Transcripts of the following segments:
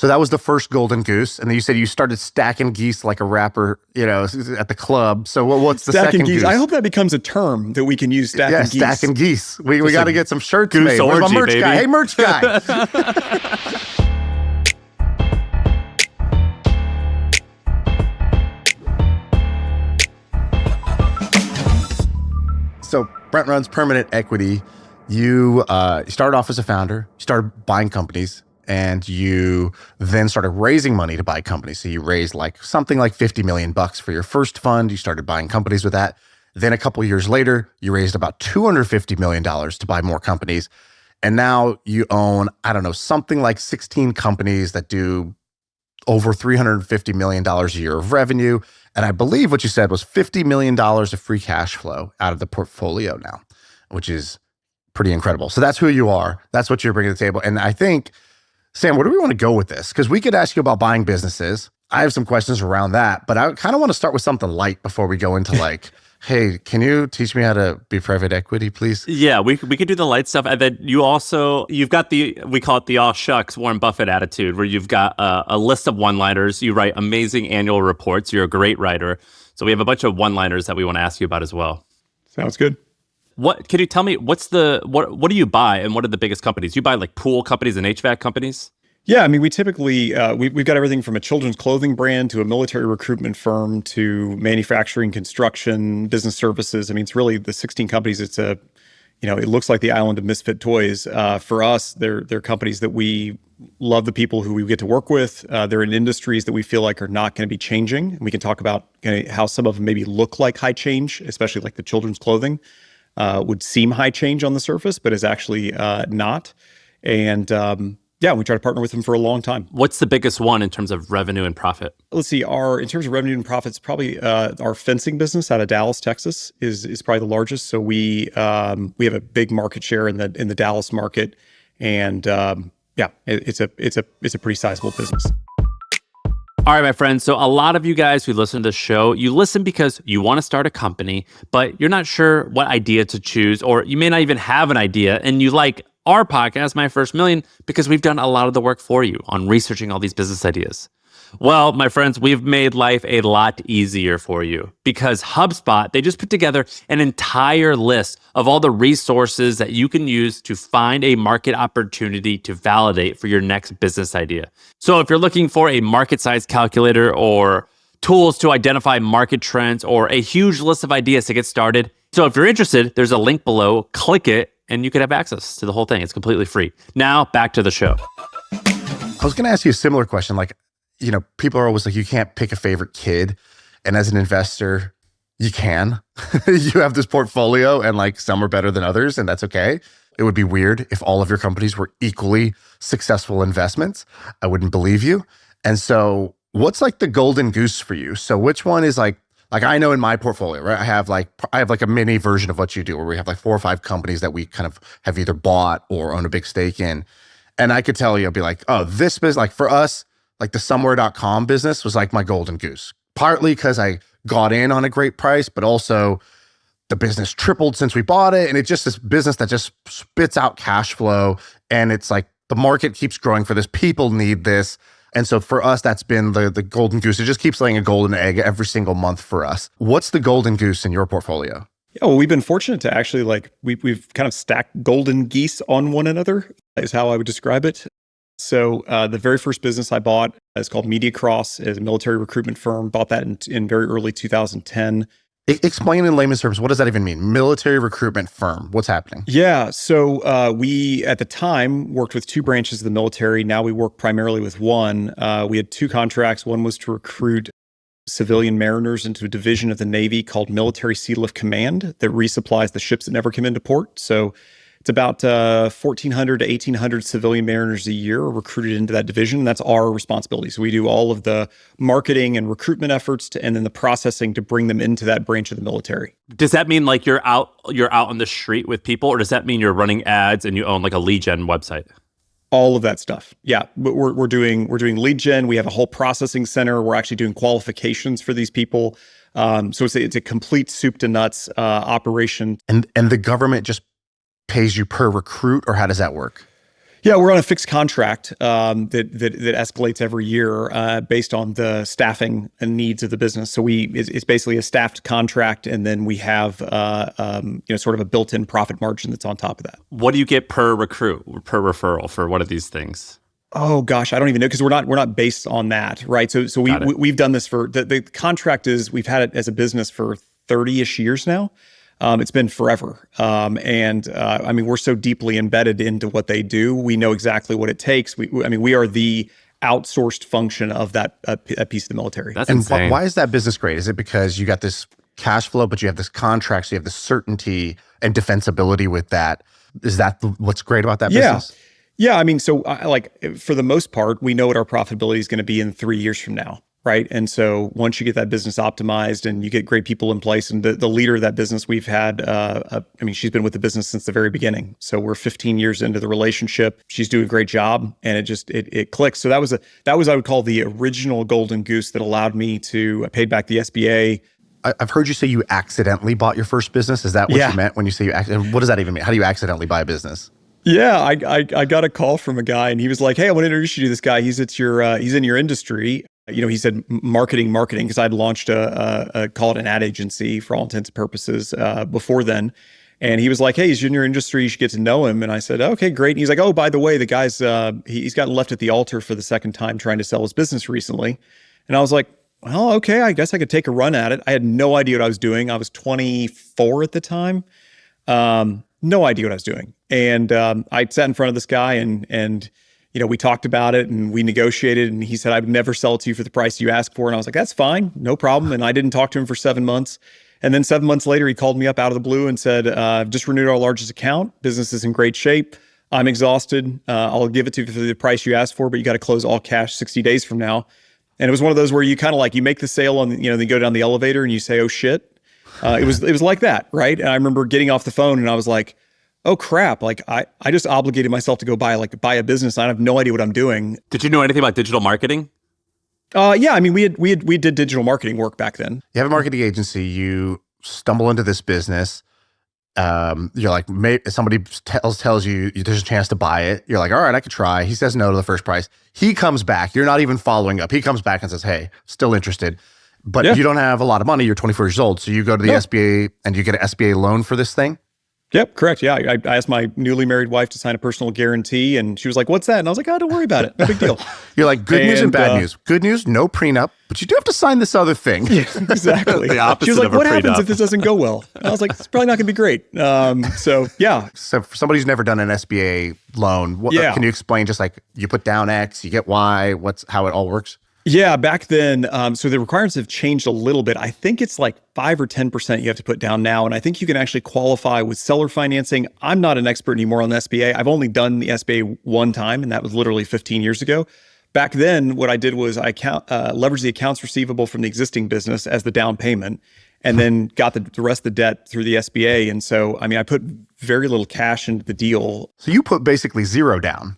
So that was the first golden goose. And then you said you started stacking geese like a rapper, at the club. So what's the second geese. goose? I hope that becomes a term that we can use, stacking geese. Yeah, stacking geese. We got to get some shirts goose made. orgy, Where's my merch baby? guy? Hey, merch guy. So Brent runs Permanent Equity. You started off as a founder, you started buying companies, and you then started raising money to buy companies. So you raised something like $50 million for your first fund. You started buying companies with that. Then a couple of years later, you raised about $250 million to buy more companies. And now you own, something like 16 companies that do over $350 million a year of revenue. And I believe what you said was $50 million of free cash flow out of the portfolio now, which is pretty incredible. So that's who you are. That's what you're bringing to the table. And I think, Sam, where do we want to go with this? Because we could ask you about buying businesses. I have some questions around that, but I kind of want to start with something light before we go into hey, can you teach me how to be private equity, please? Yeah, we could do the light stuff. And then you've got we call it the all shucks Warren Buffett attitude, where you've got a list of one-liners. You write amazing annual reports. You're a great writer. So we have a bunch of one-liners that we want to ask you about as well. Sounds good. What can you tell me? What do you buy, and what are the biggest companies? You buy pool companies and HVAC companies? Yeah, I mean, we typically we've got everything from a children's clothing brand to a military recruitment firm to manufacturing, construction, business services. I mean, it's really the 16 companies. It's it looks like the island of misfit toys. For us, they're companies that we love, the people who we get to work with. They're in industries that we feel like are not going to be changing. And we can talk about how some of them maybe look like high change, especially like the children's clothing. Would seem high change on the surface, but is actually not. And we try to partner with them for a long time. What's the biggest one in terms of revenue and profit? Let's see. In terms of revenue and profits, probably our fencing business out of Dallas, Texas, is probably the largest. So we have a big market share in the Dallas market, and it's a pretty sizable business. All right, my friends. So a lot of you guys who listen to the show, you listen because you want to start a company, but you're not sure what idea to choose, or you may not even have an idea, and you like our podcast, My First Million, because we've done a lot of the work for you on researching all these business ideas. Well, my friends, we've made life a lot easier for you because HubSpot, they just put together an entire list of all the resources that you can use to find a market opportunity to validate for your next business idea. So if you're looking for a market size calculator or tools to identify market trends or a huge list of ideas to get started, so if you're interested, there's a link below, click it, and you could have access to the whole thing. It's completely free. Now, back to the show. I was going to ask you a similar question. People are always like, you can't pick a favorite kid. And as an investor, you can. You have this portfolio and some are better than others, and that's okay. It would be weird if all of your companies were equally successful investments. I wouldn't believe you. And so what's the golden goose for you? So which one is like I know in my portfolio, right? I have a mini version of what you do where we have 4 or 5 companies that we kind of have either bought or own a big stake in. And I could tell you, I'd be like, oh, this business, for us, the somewhere.com business was my golden goose. Partly because I got in on a great price, but also the business tripled since we bought it. And it's just this business that just spits out cash flow. And it's the market keeps growing for this. People need this. And so for us, that's been the golden goose. It just keeps laying a golden egg every single month for us. What's the golden goose in your portfolio? Yeah, well, we've been fortunate to actually we've kind of stacked golden geese on one another, is how I would describe it. So the very first business I bought is called MediaCross, is a military recruitment firm. Bought that in very early 2010. Explain in layman's terms, what does that even mean? Military recruitment firm. What's happening? Yeah. So we, at the time, worked with 2 branches of the military. Now we work primarily with one. We had 2 contracts. One was to recruit civilian mariners into a division of the Navy called Military Sea Lift Command that resupplies the ships that never come into port. So it's about 1,400 to 1,800 civilian mariners a year are recruited into that division. That's our responsibility. So we do all of the marketing and recruitment efforts and then the processing to bring them into that branch of the military. Does that mean you're out on the street with people, or does that mean you're running ads and you own a lead gen website? All of that stuff. Yeah, we're doing lead gen. We have a whole processing center. We're actually doing qualifications for these people. So it's a complete soup to nuts operation. And the government just pays you per recruit, or how does that work? Yeah, we're on a fixed contract that escalates every year based on the staffing and needs of the business. So it's basically a staffed contract, and then we have sort of a built-in profit margin that's on top of that. What do you get per recruit, per referral for one of these things? Oh gosh, I don't even know, because we're not based on that, right? So we've done this for the contract is we've had it as a business for 30-ish years now. It's been forever. I mean, we're so deeply embedded into what they do. We know exactly what it takes. We are the outsourced function of that piece of the military. That's insane. And why is that business great? Is it because you got this cash flow, but you have this contract, so you have the certainty and defensibility with that? Is that what's great about that business? Yeah. I mean, so for the most part, we know what our profitability is going to be in 3 years from now. Right. And so once you get that business optimized and you get great people in place, and the leader of that business we've had, she's been with the business since the very beginning. So we're 15 years into the relationship. She's doing a great job, and it clicks. So that was I would call the original golden goose that allowed me to paid back the SBA. I've heard you say you accidentally bought your first business. Is that what you meant when you say you and what does that even mean? How do you accidentally buy a business? Yeah, I got a call from a guy, and he was like, "Hey, I want to introduce you to this guy. He's in your industry." He said marketing, because I'd launched call it an ad agency for all intents and purposes before then. And he was like, "Hey, he's in your industry. You should get to know him." And I said, "Okay, great." And he's like, "Oh, by the way, the guy's he's gotten left at the altar for the second time trying to sell his business recently." And I was like, "Well, okay, I guess I could take a run at it." I had no idea what I was doing. I was 24 at the time. No idea what I was doing. And I sat in front of this guy and we talked about it and we negotiated, and he said, "I would never sell it to you for the price you ask for." And I was like, "That's fine, no problem." And I didn't talk to him for 7 months. And then 7 months later, he called me up out of the blue and said, "I've just renewed our largest account. Business is in great shape. I'm exhausted. I'll give it to you for the price you asked for, but you got to close all cash 60 days from now." And it was one of those where you kind of you make the sale on, then you go down the elevator and you say, "Oh shit." It was like that, right? And I remember getting off the phone and I was like, "Oh crap, I just obligated myself to go buy a business. I have no idea what I'm doing." Did you know anything about digital marketing? Yeah, I mean, we did digital marketing work back then. You have a marketing agency, you stumble into this business. You're like, somebody tells you there's a chance to buy it. You're like, all right, I could try. He says no to the first price. He comes back. You're not even following up. He comes back and says, "Hey, still interested." But you don't have a lot of money. You're 24 years old. So you go to the SBA and you get an SBA loan for this thing? Yep, correct. Yeah, I asked my newly married wife to sign a personal guarantee, and she was like, "What's that?" And I was like, "Oh, don't worry about it. No big deal." You're like, good news and bad news. Good news, no prenup, but you do have to sign this other thing. Yeah, exactly. The opposite she was like, of a "What happens prenup. if this doesn't go well?" And I was like, "It's probably not going to be great." So for somebody who's never done an SBA loan, can you explain just you put down X, you get Y, how it all works? Yeah, back then, so the requirements have changed a little bit. I think it's 5 or 10% you have to put down now. And I think you can actually qualify with seller financing. I'm not an expert anymore on the SBA. I've only done the SBA one time, and that was literally 15 years ago. Back then, what I did was I leveraged the accounts receivable from the existing business as the down payment, and then got the rest of the debt through the SBA. And so, I put very little cash into the deal. So you put basically zero down.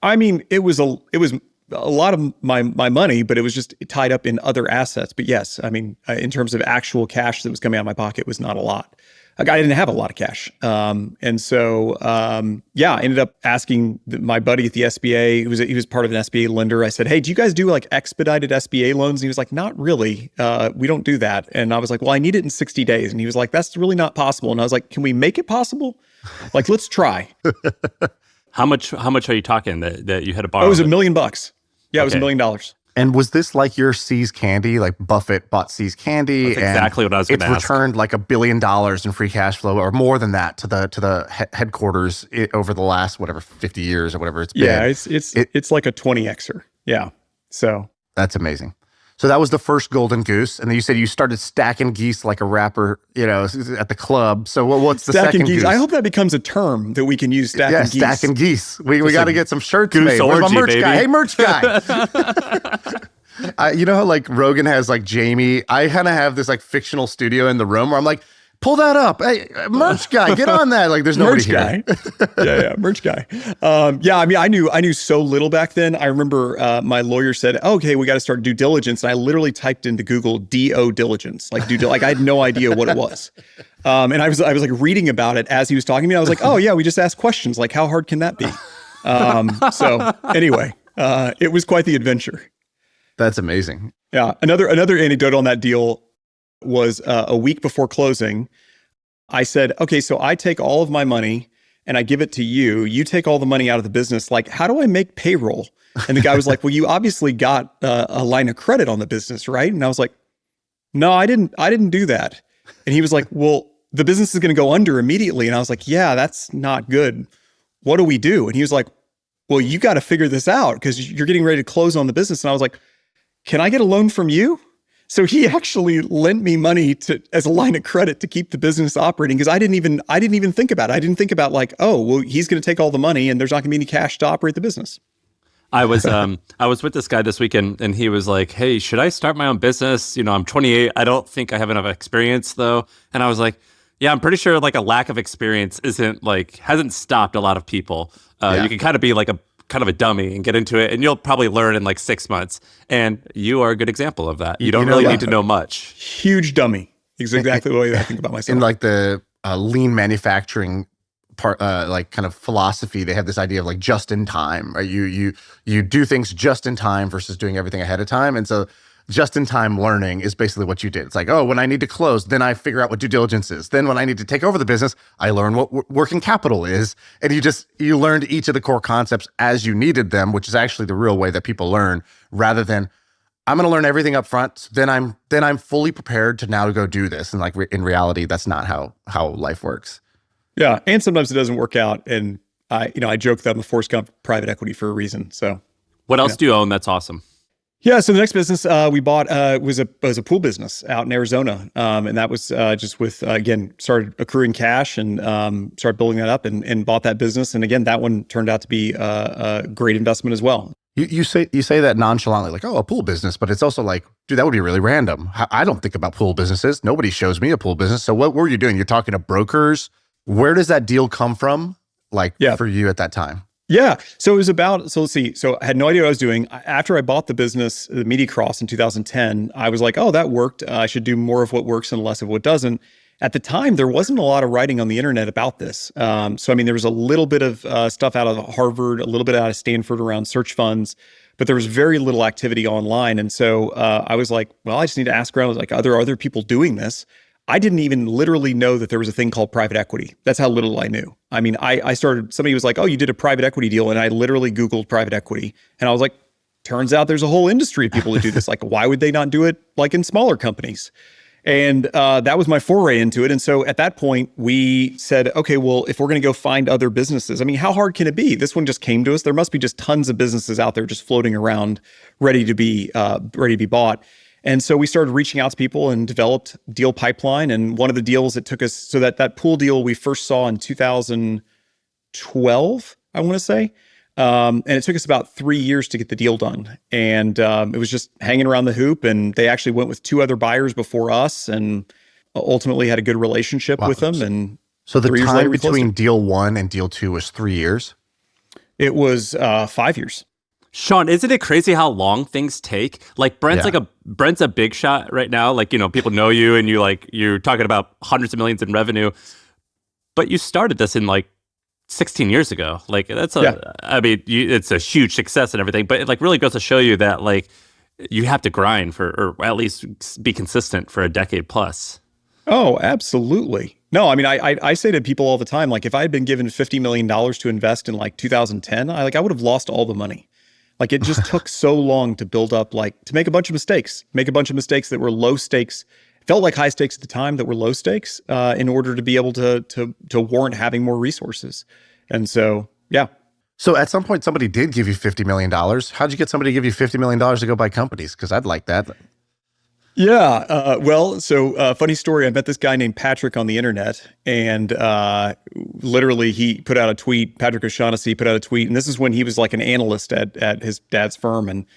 It was a lot of my money, but it was just tied up in other assets. But yes, in terms of actual cash that was coming out of my pocket, it was not a lot. I didn't have a lot of cash. And so, I ended up asking my buddy at the SBA, he was part of an SBA lender. I said, "Hey, do you guys do expedited SBA loans?" And he was like, "Not really. We don't do that." And I was like, "Well, I need it in 60 days. And he was like, "That's really not possible." And I was like, "Can we make it possible? Let's try." How much are you talking that you had to borrow? Oh, it was $1 million. Yeah, it was $1 million. And was this like your See's Candy? Like Buffett bought See's Candy? That's exactly what I was going to ask. It's returned $1 billion in free cash flow, or more than that, to the headquarters over the last 50 years or whatever it's been. Yeah, it's like a 20xer. Yeah, so that's amazing. So that was the first golden goose, and then you said you started stacking geese like a rapper, at the club. So what's the second geese? I hope that becomes a term that we can use. Stacking geese. Yeah, stacking geese. We got to get some shirts goose made. Orgy, Where's my merch baby. guy? Hey, merch guy. You know how Rogan has Jamie? I kind of have this fictional studio in the room where I'm like, pull that up. Hey, merch guy, get on that. There's nobody here. Yeah, merch guy. I knew so little back then. I remember my lawyer said, "Okay, we got to start due diligence." And I literally typed into Google DO diligence, I had no idea what it was. And I was reading about it as he was talking to me. I was like, "Oh yeah, we just ask questions. How hard can that be?" So anyway, it was quite the adventure. That's amazing. Yeah. Another anecdote on that deal was a week before closing. I said, okay, so I take all of my money and I give it to you. You take all the money out of the business. Like, how do I make payroll? And the guy was like, well, you obviously got a line of credit on the business, right? And I was like, no, I didn't do that. And he was like, well, the business is going to go under immediately. And I was like, yeah, that's not good. What do we do? And he was like, well, you got to figure this out because you're getting ready to close on the business. And I was like, can I get a loan from you? So he actually lent me money as a line of credit to keep the business operating because I didn't even think about it. I didn't think about like, oh, well, he's going to take all the money and there's not going to be any cash to operate the business. I was with this guy this weekend and he was like, hey, should I start my own business? I'm 28. I don't think I have enough experience though. And I was like, yeah, I'm pretty sure like a lack of experience hasn't stopped a lot of people. You can kind of be like kind of a dummy and get into it and you'll probably learn in like 6 months. And you are a good example of that. You don't really need to know much. Huge dummy. Is exactly the way I think about myself. In like the lean manufacturing part, like kind of philosophy, they have this idea of like just in time, right? You do things just in time versus doing everything ahead of time. And so just in time learning is basically what you did. It's like, oh, when I need to close, then I figure out what due diligence is. Then when I need to take over the business, I learn what working capital is. And you learned each of the core concepts as you needed them, which is actually the real way that people learn, rather than I'm going to learn everything up front. Then I'm fully prepared to now go do this. And like in reality, that's not how life works. Yeah. And sometimes it doesn't work out. And I joke that I'm a forced private equity for a reason. So what else do you own? That's awesome. Yeah, so the next business we bought was a pool business out in Arizona, and that was just with again started accruing cash and started building that up and bought that business, and again that one turned out to be a great investment as well. You say that nonchalantly, like, oh, a pool business, but it's also like, dude, that would be really random. I don't think about pool businesses. Nobody shows me a pool business. So what were you doing? You're talking to brokers. Where does that deal come from? Like for you at that time? Yeah. So it was let's see. So I had no idea what I was doing. After I bought the business, the Media Cross in 2010, I was like, oh, that worked. I should do more of what works and less of what doesn't. At the time, there wasn't a lot of writing on the internet about this. So, I mean, there was a little bit of stuff out of Harvard, a little bit out of Stanford around search funds, but there was very little activity online. And so I was like, well, I just need to ask around. I was like, are there other people doing this? I didn't even literally know that there was a thing called private equity. That's how little I knew. I mean, somebody was like, oh, you did a private equity deal. And I literally Googled private equity. And I was like, turns out there's a whole industry of people that do this. Like, why would they not do it like in smaller companies? And that was my foray into it. And so at that point, we said, okay, well, if we're going to go find other businesses, I mean, how hard can it be? This one just came to us. There must be just tons of businesses out there just floating around, ready to be bought. And so we started reaching out to people and developed deal pipeline. And one of the deals that took us, so that pool deal we first saw in 2012, I want to say. And it took us about 3 years to get the deal done. And it was just hanging around the hoop. And they actually went with 2 other buyers before us and ultimately had a good relationship with them. And so the time between deal 1 and deal 2 was 3 years? It was 5 years. Shaan, isn't it crazy how long things take? Like Brent's a big shot right now. Like, people know you and you're talking about hundreds of millions in revenue, but you started this in like 16 years ago. Like it's a huge success and everything, but it like really goes to show you that like you have to grind or at least be consistent for a decade plus. Oh, absolutely. No, I mean, I say to people all the time, like if I had been given $50 million to invest in like 2010, I would have lost all the money. Like it just took so long to build up, like to make a bunch of mistakes that were low stakes, felt like high stakes at the time that were low stakes in order to be able to warrant having more resources. And so, yeah. So at some point, somebody did give you $50 million. How'd you get somebody to give you $50 million to go buy companies? Because I'd like that. Yeah. Funny story. I met this guy named Patrick on the internet, and literally he put out a tweet. Patrick O'Shaughnessy put out a tweet, and this is when he was like an analyst at his dad's firm, and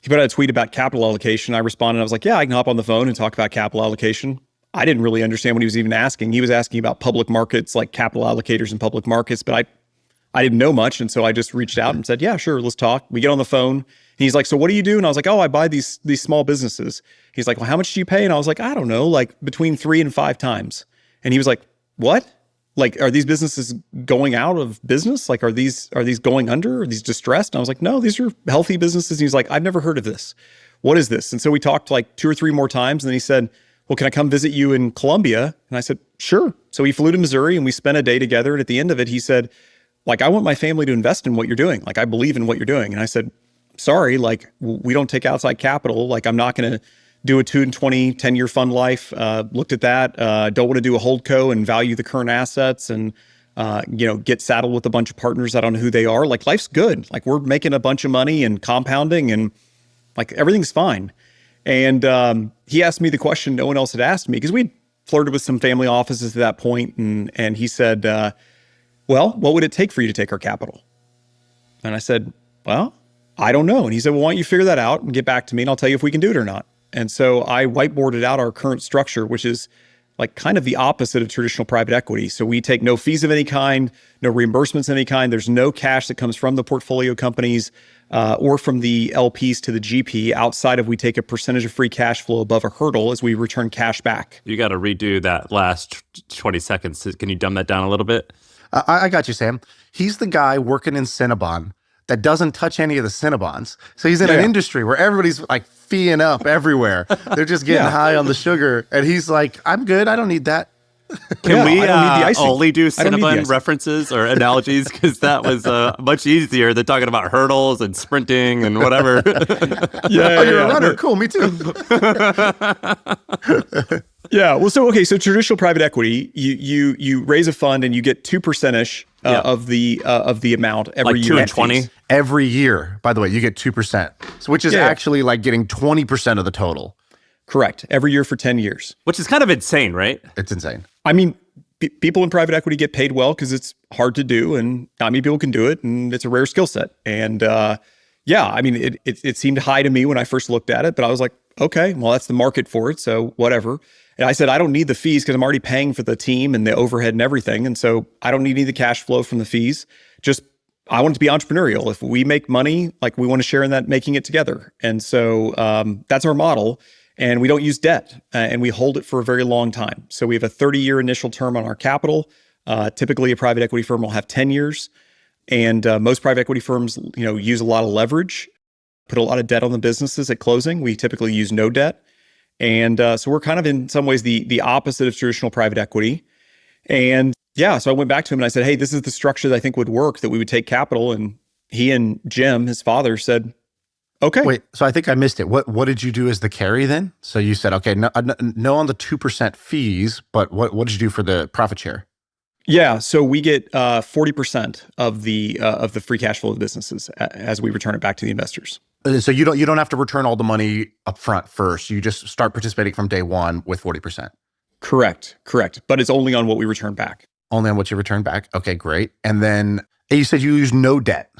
he put out a tweet about capital allocation. I responded. I was like, yeah, I can hop on the phone and talk about capital allocation. I didn't really understand what he was even asking. He was asking about public markets, like capital allocators in public markets, but I didn't know much. And so I just reached out and said, yeah, sure, let's talk. We get on the phone. And he's like, so what do you do? And I was like, oh, I buy these small businesses. He's like, well, how much do you pay? And I was like, I don't know, like between 3 and 5 times. And he was like, what? Like, are these businesses going out of business? Like, are these going under? Are these distressed? And I was like, no, these are healthy businesses. And he's like, I've never heard of this. What is this? And so we talked like 2 or 3 more times. And then he said, well, can I come visit you in Columbia? And I said, sure. So he flew to Missouri and we spent a day together. And at the end of it, he said, like, I want my family to invest in what you're doing. Like, I believe in what you're doing. And I said, sorry, like, we don't take outside capital. Like, I'm not going to do a 2 and 20, 10-year fund life. Looked at that. Don't want to do a holdco and value the current assets and, get saddled with a bunch of partners. I don't know who they are. Like, life's good. Like, we're making a bunch of money and compounding and like everything's fine. And he asked me the question no one else had asked me because we'd flirted with some family offices at that point. And he said, well, what would it take for you to take our capital? And I said, well, I don't know. And he said, well, why don't you figure that out and get back to me and I'll tell you if we can do it or not. And so I whiteboarded out our current structure, which is like kind of the opposite of traditional private equity. So we take no fees of any kind, no reimbursements of any kind. There's no cash that comes from the portfolio companies or from the LPs to the GP outside of we take a percentage of free cash flow above a hurdle as we return cash back. You got to redo that last 20 seconds. Can you dumb that down a little bit? I got you, Sam. He's the guy working in Cinnabon that doesn't touch any of the Cinnabons. So he's in an industry where everybody's like feeing up everywhere. They're just getting high on the sugar. And he's like, I'm good. I don't need that. Can we I don't need the icing. only do Cinnabon references or analogies? Because that was much easier than talking about hurdles and sprinting and whatever. You're a runner. Cool, me too. Yeah. Well, so traditional private equity, you raise a fund and you get 2% of the amount every like year. 2 and 20 every year. By the way, you get 2%, so which is actually like getting 20% of the total. Correct. Every year for 10 years. Which is kind of insane, right? It's insane. I mean, people in private equity get paid well because it's hard to do and not many people can do it. And it's a rare skill set. And I mean, it seemed high to me when I first looked at it, but I was like, okay, well, that's the market for it. So whatever. And I said, I don't need the fees because I'm already paying for the team and the overhead and everything. And so I don't need any of the cash flow from the fees. Just, I want it to be entrepreneurial. If we make money, like we want to share in that, making it together. And so that's our model. And we don't use debt and we hold it for a very long time. So we have a 30-year initial term on our capital. Typically a private equity firm will have 10 years. And most private equity firms, use a lot of leverage, put a lot of debt on the businesses at closing. We typically use no debt. And so we're kind of in some ways the opposite of traditional private equity. And so I went back to him and I said, hey, this is the structure that I think would work, that we would take capital. And he and Jim, his father, said, okay. Wait, so I think I missed it. What did you do as the carry then? So you said, okay, no on the 2% fees, but what did you do for the profit share? Yeah, so we get 40% of the free cash flow of the businesses as we return it back to the investors. So you don't have to return all the money up front first. You just start participating from day one with 40%. Correct. But it's only on what we return back. Only on what you return back. Okay, great. And then you said you use no debt.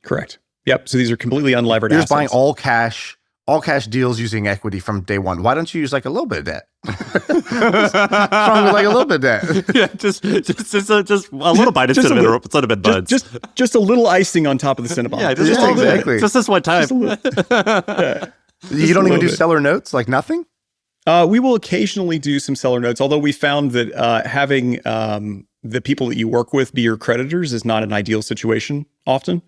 Correct. Yep. So these are completely unlevered assets. You're just buying all cash deals using equity from day one. Why don't you use like a little bit of debt? What's wrong with like a little bit of debt? Yeah, just a little bite of cinnamon buds. Just a little icing on top of the Cinnabon. Exactly. Just this one time. You don't even do seller notes, like nothing? We will occasionally do some seller notes, although we found that having the people that you work with be your creditors is not an ideal situation often.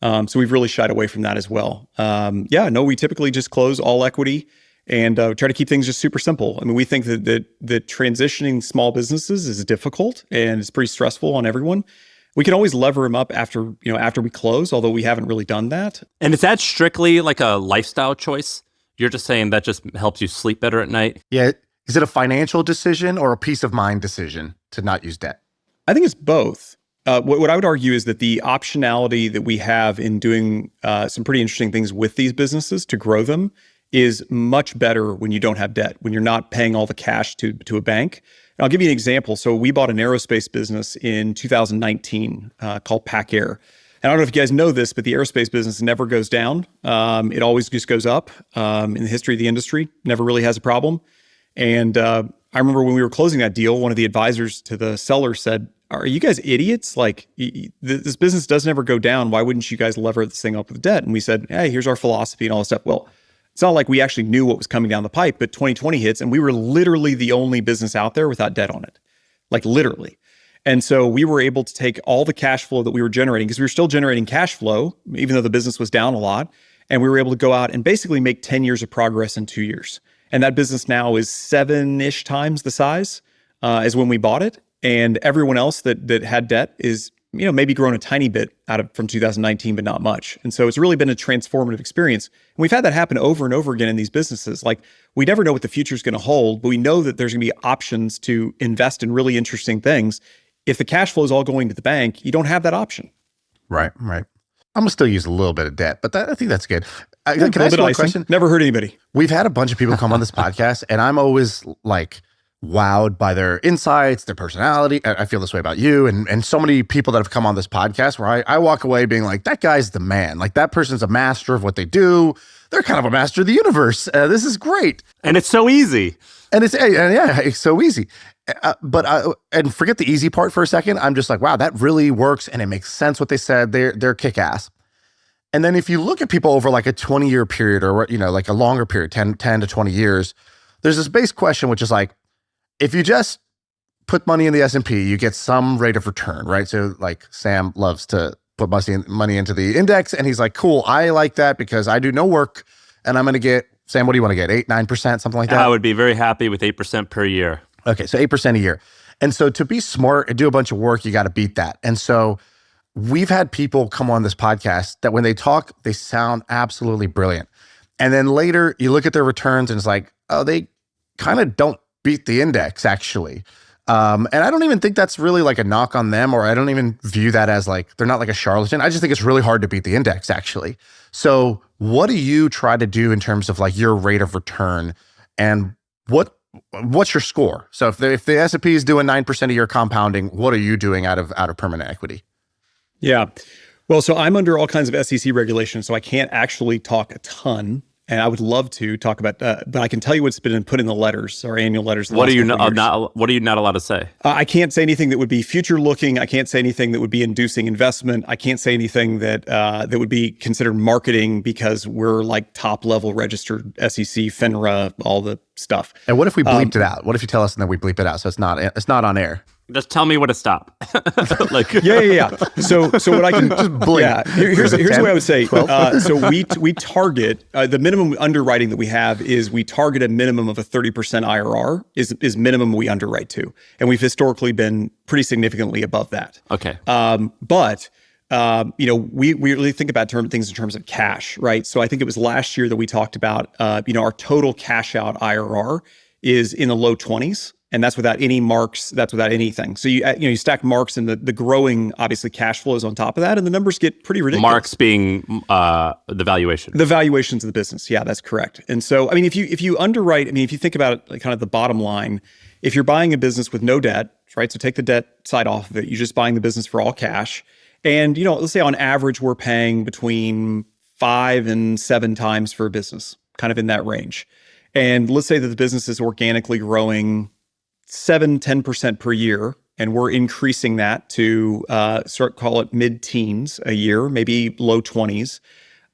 So we've really shied away from that as well. We typically just close all equity and try to keep things just super simple. I mean, we think that transitioning small businesses is difficult and it's pretty stressful on everyone. We can always lever them up after we close, although we haven't really done that. And is that strictly like a lifestyle choice? You're just saying that just helps you sleep better at night? Yeah. Is it a financial decision or a peace of mind decision to not use debt? I think it's both. What I would argue is that the optionality that we have in doing some pretty interesting things with these businesses to grow them is much better when you don't have debt, when you're not paying all the cash to a bank. And I'll give you an example. So we bought an aerospace business in 2019 called Bakker. And I don't know if you guys know this, but the aerospace business never goes down. It always just goes up in the history of the industry, never really has a problem. And I remember when we were closing that deal, one of the advisors to the seller said, are you guys idiots? Like, this business doesn't ever go down. Why wouldn't you guys lever this thing up with debt? And we said, hey, here's our philosophy and all this stuff. Well, it's not like we actually knew what was coming down the pipe, but 2020 hits and we were literally the only business out there without debt on it. Like literally. And so we were able to take all the cash flow that we were generating, because we were still generating cash flow, even though the business was down a lot. And we were able to go out and basically make 10 years of progress in 2 years. And that business now is 7-ish times the size as when we bought it. And everyone else that had debt is, maybe grown a tiny bit from 2019, but not much. And so it's really been a transformative experience. And we've had that happen over and over again in these businesses. Like, we never know what the future is going to hold, but we know that there's going to be options to invest in really interesting things. If the cash flow is all going to the bank, you don't have that option. Right. I'm gonna still use a little bit of debt, but I think that's good. Can I ask you a question? Never hurt anybody. We've had a bunch of people come on this podcast, and I'm always like wowed by their insights, their personality. I feel this way about you and so many people that have come on this podcast where I walk away being like, that guy's the man. Like, that person's a master of what they do. They're kind of a master of the universe. This is great. And it's so easy. And it's so easy. And forget the easy part for a second. I'm just like, wow, that really works. And it makes sense what they said. They're kick-ass. And then if you look at people over like a 20-year period or, like a longer period, 10 to 20 years, there's this base question, which is like, if you just put money in the S&P, you get some rate of return, right? So like Sam loves to put money into the index, and he's like, cool, I like that because I do no work and I'm going to get, Sam, what do you want to get? 8, 9%, something like that? I would be very happy with 8% per year. Okay, so 8% a year. And so to be smart and do a bunch of work, you got to beat that. And so we've had people come on this podcast that when they talk, they sound absolutely brilliant. And then later you look at their returns and it's like, oh, they kind of don't beat the index actually. And I don't even think that's really like a knock on them, or I don't even view that as like, they're not like a charlatan. I just think it's really hard to beat the index actually. So what do you try to do in terms of like your rate of return, and what's your score? So if the S&P is doing 9% a year compounding, what are you doing out of permanent equity? Yeah. Well, so I'm under all kinds of SEC regulations, so I can't actually talk a ton. And I would love to talk about, but I can tell you what's been put in the letters, our annual letters. What are you not allowed to say? I can't say anything that would be future looking. I can't say anything that would be inducing investment. I can't say anything that would be considered marketing, because we're like top level registered SEC, FINRA, all the stuff. And what if we bleeped it out? What if you tell us and then we bleep it out so it's not on air? Just tell me when to stop. Yeah. So what I can just bleep. Yeah. Here's the way I would say. So we target the minimum underwriting that we have is we target a minimum of a 30% IRR is minimum we underwrite to, and we've historically been pretty significantly above that. Okay. But we really think about things in terms of cash, right? So I think it was last year that we talked about, our total cash out IRR is in the low 20s. And that's without any marks. That's without anything. So you stack marks and the growing, obviously, cash flows on top of that, and the numbers get pretty ridiculous. Marks being the valuation. The valuations of the business. Yeah, that's correct. And so, I mean, if you underwrite, if you think about it, like kind of the bottom line, if you're buying a business with no debt, right? So take the debt side off of it. You're just buying the business for all cash, and let's say on average we're paying between 5 and 7 times for a business, kind of in that range. And let's say that the business is organically growing 7-10% per year, and we're increasing that to call it mid-teens a year, maybe low 20s.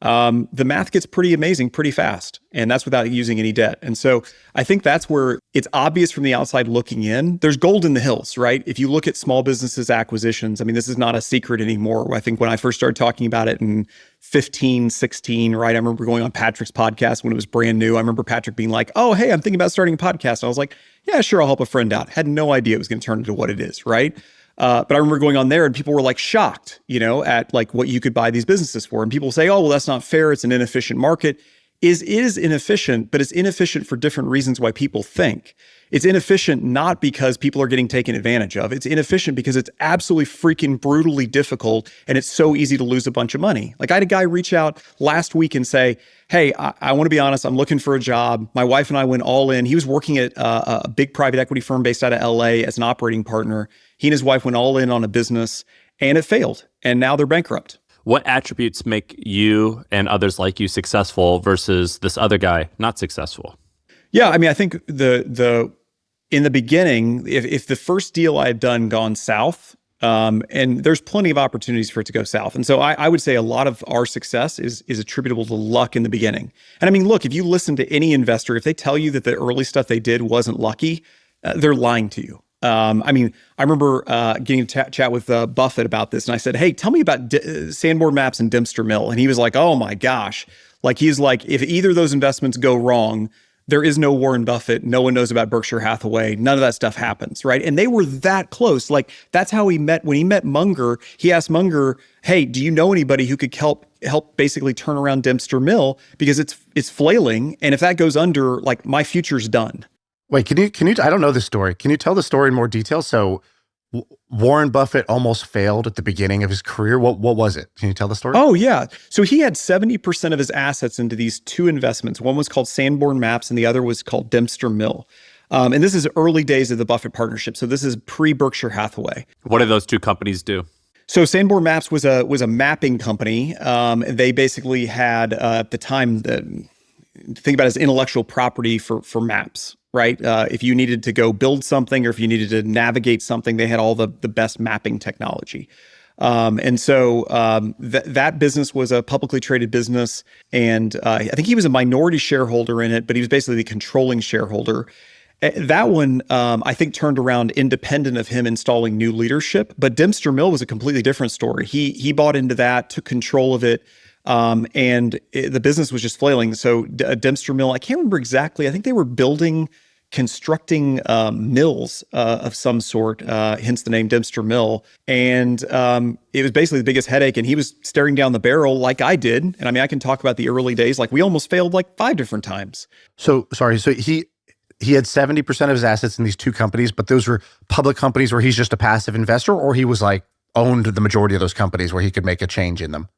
The math gets pretty amazing pretty fast, and that's without using any debt. And so I think that's where it's obvious from the outside looking in. There's gold in the hills, right? If you look at small businesses acquisitions, this is not a secret anymore. I think when I first started talking about it in 15, 16, right? I remember going on Patrick's podcast when it was brand new. I remember Patrick being like, oh, hey, I'm thinking about starting a podcast. And I was like, yeah, sure, I'll help a friend out. Had no idea it was going to turn into what it is, right? But I remember going on there and people were like shocked, at like what you could buy these businesses for. And people say, oh, well, that's not fair. It's an inefficient market. It is inefficient, but it's inefficient for different reasons why people think. It's inefficient not because people are getting taken advantage of. It's inefficient because it's absolutely freaking brutally difficult and it's so easy to lose a bunch of money. Like I had a guy reach out last week and say, hey, I want to be honest, I'm looking for a job. My wife and I went all in. He was working at a big private equity firm based out of LA as an operating partner. He and his wife went all in on a business and it failed. And now they're bankrupt. What attributes make you and others like you successful versus this other guy not successful? Yeah, I think in the beginning, if the first deal I had done gone south, and there's plenty of opportunities for it to go south. And so I would say a lot of our success is attributable to luck in the beginning. And look, if you listen to any investor, if they tell you that the early stuff they did wasn't lucky, they're lying to you. I remember getting to chat with Buffett about this, and I said, "Hey, tell me about Sanborn Maps and Dempster Mill." And he was like, "Oh my gosh!" Like he's like, if either of those investments go wrong, there is no Warren Buffett. No one knows about Berkshire Hathaway. None of that stuff happens, right? And they were that close. Like that's how he met. When he met Munger, he asked Munger, "Hey, do you know anybody who could help basically turn around Dempster Mill because it's flailing, and if that goes under, like my future's done." Wait, can you? I don't know this story. Can you tell the story in more detail? So, Warren Buffett almost failed at the beginning of his career. What was it? Can you tell the story? Oh yeah. So he had 70% of his assets into these two investments. One was called Sanborn Maps, and the other was called Dempster Mill. And this is early days of the Buffett partnership. So this is pre-Berkshire Hathaway. What do those two companies do? So Sanborn Maps was a mapping company. They basically had at the time think about it as intellectual property for maps, right? If you needed to go build something or if you needed to navigate something, they had all the best mapping technology. And so that business was a publicly traded business, and I think he was a minority shareholder in it, but he was basically the controlling shareholder. That one, I think, turned around independent of him installing new leadership. But Dempster Mill was a completely different story. He bought into that, took control of it, and the business was just flailing. So Dempster Mill, I can't remember exactly. I think they were constructing mills of some sort, hence the name Dempster Mill. And it was basically the biggest headache. And he was staring down the barrel like I did. And I mean, I can talk about the early days. Like we almost failed like 5 different times. So sorry. So he had 70% of his assets in these two companies, but those were public companies where he's just a passive investor, or he was like owned the majority of those companies where he could make a change in them.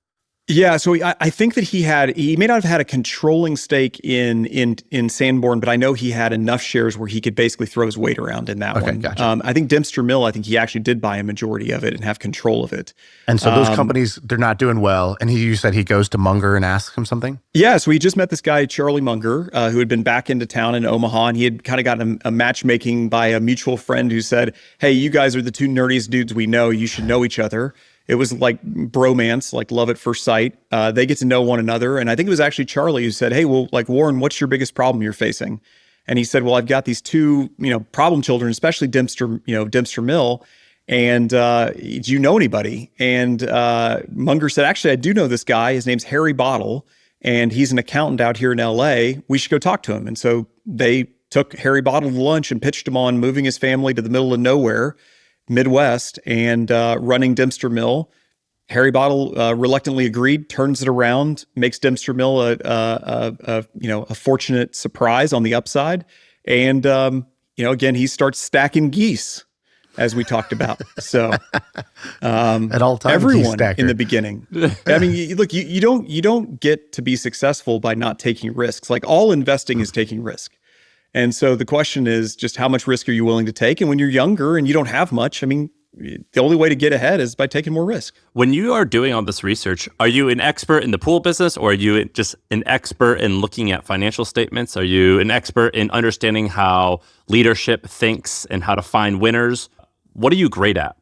Yeah, so I think that he may not have had a controlling stake in Sanborn, but I know he had enough shares where he could basically throw his weight around in that one. Gotcha. I think Dempster Mill, I think he actually did buy a majority of it and have control of it. And so those companies, they're not doing well. And you said he goes to Munger and asks him something? Yeah, so he just met this guy, Charlie Munger, who had been back into town in Omaha, and he had kind of gotten a matchmaking by a mutual friend who said, "Hey, you guys are the two nerdiest dudes we know. You should know each other." It was like bromance, like love at first sight. They get to know one another. And I think it was actually Charlie who said, "Hey, well, like Warren, what's your biggest problem you're facing?" And he said, "Well, I've got these two, problem children, especially Dempster Mill. And do you know anybody?" And Munger said, "Actually, I do know this guy. His name's Harry Bottle, and he's an accountant out here in LA. We should go talk to him." And so they took Harry Bottle to lunch and pitched him on moving his family to the middle of nowhere, Midwest, and running Dempster Mill. Harry Bottle reluctantly agreed, turns it around, makes Dempster Mill a fortunate surprise on the upside, and again he starts stacking geese, as we talked about. So at all times, everyone in the beginning. I mean, look, you don't get to be successful by not taking risks. Like all investing is taking risk. And so the question is just how much risk are you willing to take? And when you're younger and you don't have much, I mean, the only way to get ahead is by taking more risk. When you are doing all this research, are you an expert in the pool business, or are you just an expert in looking at financial statements? Are you an expert in understanding how leadership thinks and how to find winners? What are you great at?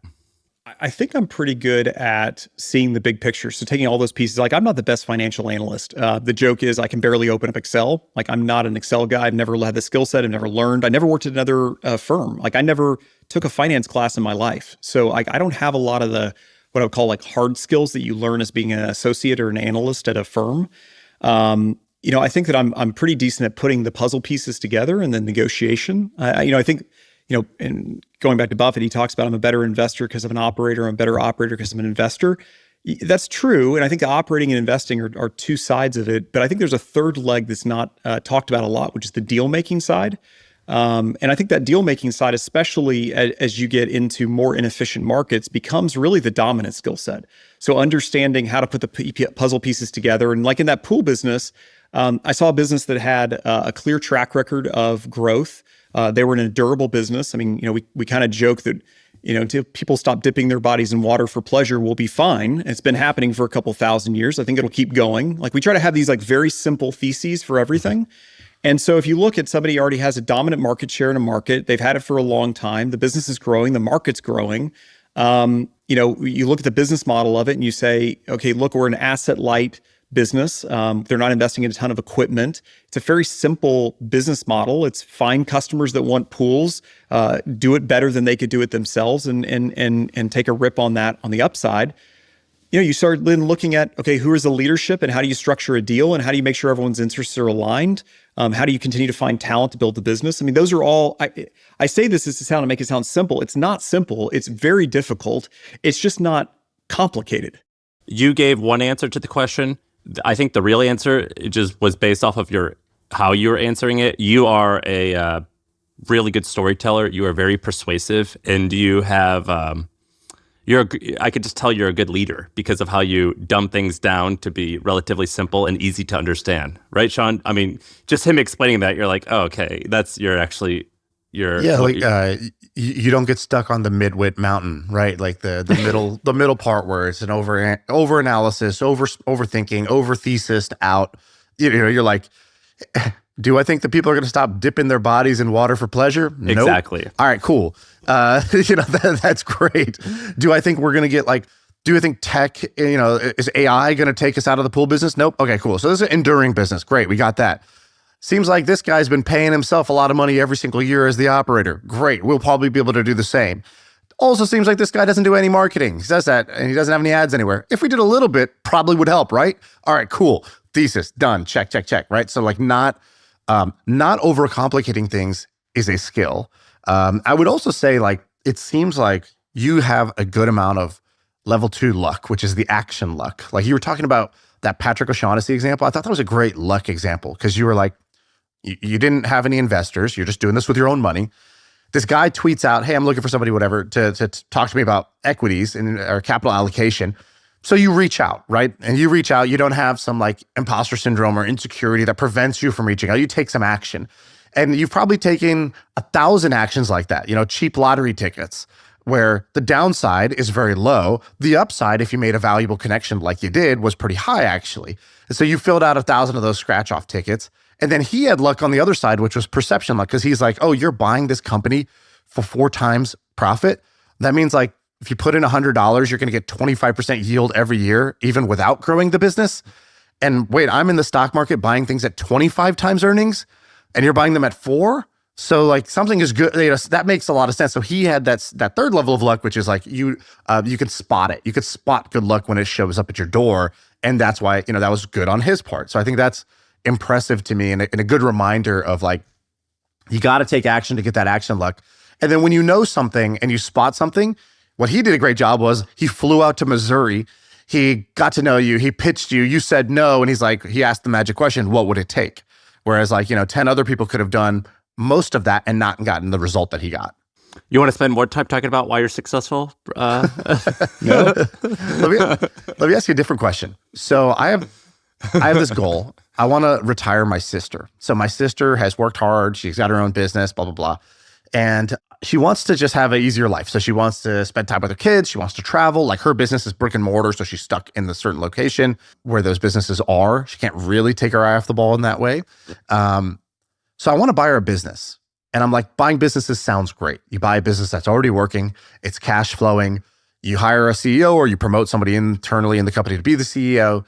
I think I'm pretty good at seeing the big picture. So taking all those pieces, like I'm not the best financial analyst. The joke is I can barely open up Excel. Like I'm not an Excel guy. I've never had the skill set. I've never learned. I never worked at another firm. Like I never took a finance class in my life. So I don't have a lot of the, what I would call like hard skills that you learn as being an associate or an analyst at a firm. I think that I'm pretty decent at putting the puzzle pieces together and then negotiation. I think, and going back to Buffett, he talks about I'm a better investor because I'm an operator. I'm a better operator because I'm an investor. That's true. And I think operating and investing are two sides of it. But I think there's a third leg that's not talked about a lot, which is the deal-making side. And I think that deal-making side, especially as you get into more inefficient markets, becomes really the dominant skill set. So understanding how to put the puzzle pieces together. And like in that pool business, I saw a business that had a clear track record of growth. They were in a durable business. I mean, we kind of joke that, until people stop dipping their bodies in water for pleasure, we'll be fine. It's been happening for a couple thousand years. I think it'll keep going. Like we try to have these like very simple theses for everything. And so if you look at somebody who already has a dominant market share in a market, they've had it for a long time, the business is growing, the market's growing. You look at the business model of it and you say, okay, look, we're an asset light business. They're not investing in a ton of equipment. It's a very simple business model. It's find customers that want pools, do it better than they could do it themselves, and take a rip on that on the upside. You start then looking at, okay, who is the leadership and how do you structure a deal and how do you make sure everyone's interests are aligned? How do you continue to find talent to build the business? I mean, those are all, I say this is to make it sound simple. It's not simple. It's very difficult. It's just not complicated. You gave one answer to the question. I think the real answer just was based off of how you were answering it. You are a really good storyteller. You are very persuasive, and you have I could just tell you're a good leader because of how you dumb things down to be relatively simple and easy to understand. Right, Shaan? I mean, just him explaining that, you're like, oh, okay, you don't get stuck on the midwit mountain, right? Like the middle part where it's an over analysis, overthinking, over thesised out. You're like, do I think that people are going to stop dipping their bodies in water for pleasure? Nope. Exactly. All right, cool. That's great. Do I think we're going to get do you think tech, is AI going to take us out of the pool business? Nope. Okay, cool. So this is an enduring business. Great. We got that. Seems like this guy's been paying himself a lot of money every single year as the operator. Great. We'll probably be able to do the same. Also seems like this guy doesn't do any marketing. He says that, and he doesn't have any ads anywhere. If we did a little bit, probably would help, right? All right, cool. Thesis, done. Check, right? So not overcomplicating things is a skill. I would also say it seems like you have a good amount of level 2 luck, which is the action luck. Like you were talking about that Patrick O'Shaughnessy example. I thought that was a great luck example because you were like, you didn't have any investors. You're just doing this with your own money. This guy tweets out, hey, I'm looking for somebody, whatever, to talk to me about equities or capital allocation. So you reach out, right? And you reach out, you don't have some imposter syndrome or insecurity that prevents you from reaching out. You take some action. And you've probably taken 1,000 actions like that, cheap lottery tickets, where the downside is very low. The upside, if you made a valuable connection like you did, was pretty high, actually. And so you filled out 1,000 of those scratch-off tickets. And then he had luck on the other side, which was perception luck, because he's like, oh, you're buying this company for 4 times profit? That means if you put in $100, you're going to get 25% yield every year, even without growing the business. And wait, I'm in the stock market buying things at 25 times earnings, and you're buying them at 4? So something is good. That makes a lot of sense. So he had that third level of luck, which is you can spot it. You could spot good luck when it shows up at your door. And that's why, that was good on his part. So I think that's impressive to me and a good reminder of you got to take action to get that action luck. And then when you know something and you spot something, what he did a great job was he flew out to Missouri. He got to know you. He pitched you. You said no. And he asked the magic question, what would it take? Whereas 10 other people could have done most of that and not gotten the result that he got. You want to spend more time talking about why you're successful? No. Let me ask you a different question. So I have this goal. I want to retire my sister. So my sister has worked hard. She's got her own business, blah, blah, blah. And she wants to just have an easier life. So she wants to spend time with her kids. She wants to travel. Her business is brick and mortar. So she's stuck in the certain location where those businesses are. She can't really take her eye off the ball in that way. So I want to buy her a business. And I'm like, buying businesses sounds great. You buy a business that's already working. It's cash flowing. You hire a CEO or you promote somebody internally in the company to be the CEO.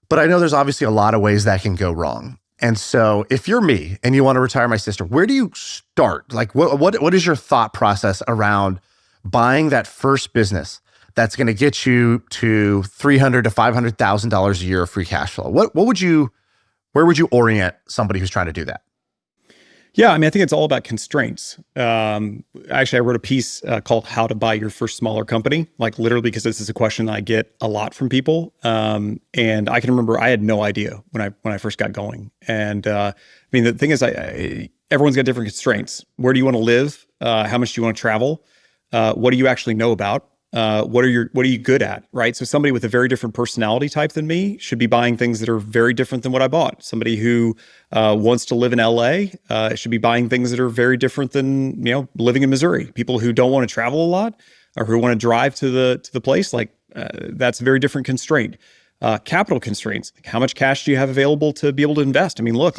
But I know there's obviously a lot of ways that can go wrong. And so if you're me and you want to retire my sister, where do you start? What is your thought process around buying that first business that's going to get you to $300,000 to $500,000 a year of free cash flow? Where would you orient somebody who's trying to do that? Yeah, I mean, I think it's all about constraints. Actually, I wrote a piece called "How to Buy Your First Smaller Company," literally because this is a question I get a lot from people. And I can remember I had no idea when I first got going. And I mean, the thing is, everyone's got different constraints. Where do you want to live? How much do you want to travel? What do you actually know about? What are you good at, right? So somebody with a very different personality type than me should be buying things that are very different than what I bought. Somebody who wants to live in LA should be buying things that are very different than living in Missouri. People who don't want to travel a lot or who want to drive to the place, that's a very different constraint. Capital constraints. How much cash do you have available to be able to invest? I mean, look,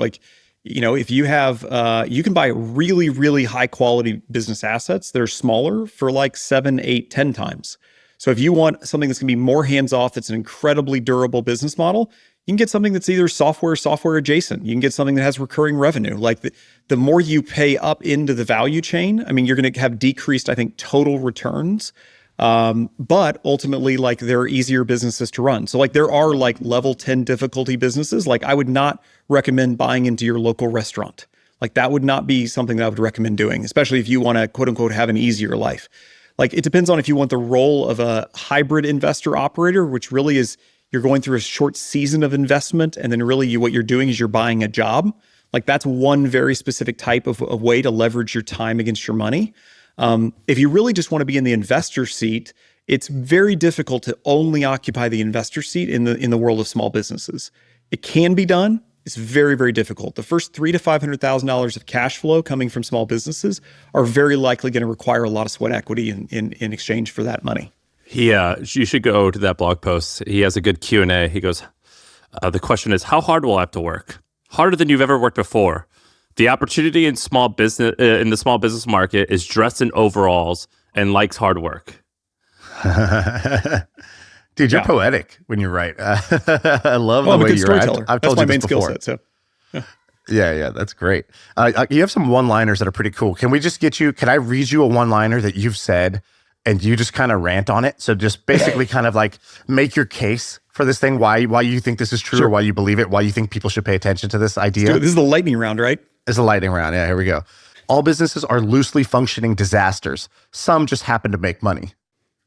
if you have, you can buy really, really high quality business assets that are smaller for 7, 8, 10 times. So if you want something that's going to be more hands-off, that's an incredibly durable business model, You can get something that's either software adjacent. You can get something that has recurring revenue. Like the more you pay up into the value chain, I mean, you're going to have decreased, I think, total returns. But ultimately, like, there are easier businesses to run. So like there are like level 10 difficulty businesses. Like I would not recommend buying into your local restaurant. Like that would not be something that I would recommend doing, especially if you want to quote unquote have an easier life. Like it depends on if you want the role of a hybrid investor operator, which really is you're going through a short season of investment. And then really what you're doing is you're buying a job. Like that's one very specific type of way to leverage your time against your money. If you really just want to be in the investor seat, it's very difficult to only occupy the investor seat in the world of small businesses. It can be done. It's very, very difficult. The first $300,000 to $500,000 of cash flow coming from small businesses are very likely going to require a lot of sweat equity in exchange for that money. You should go to that blog post. He has a good Q&A. He goes, the question is, how hard will I have to work? Harder than you've ever worked before. The opportunity in small business in the small business market is dressed in overalls and likes hard work. Dude, you're poetic when you write. I love the way you're. I've told you this before. That's my main skill set. So. Yeah, that's great. You have some one-liners that are pretty cool. Can we just get you? Can I read you a one-liner that you've said, and you just kind of rant on it? So just basically, kind of like make your case for this thing. Why you think this is true, or why you believe it? Why you think people should pay attention to this idea? This is the lightning round, right? It's a lightning round. Yeah, here we go. All businesses are loosely functioning disasters. Some just happen to make money.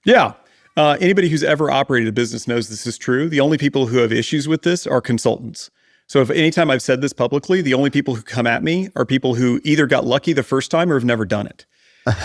Yeah. Anybody who's ever operated a business knows this is true. The only people who have issues with this are consultants. So if anytime I've said this publicly, the only people who come at me are people who either got lucky the first time or have never done it.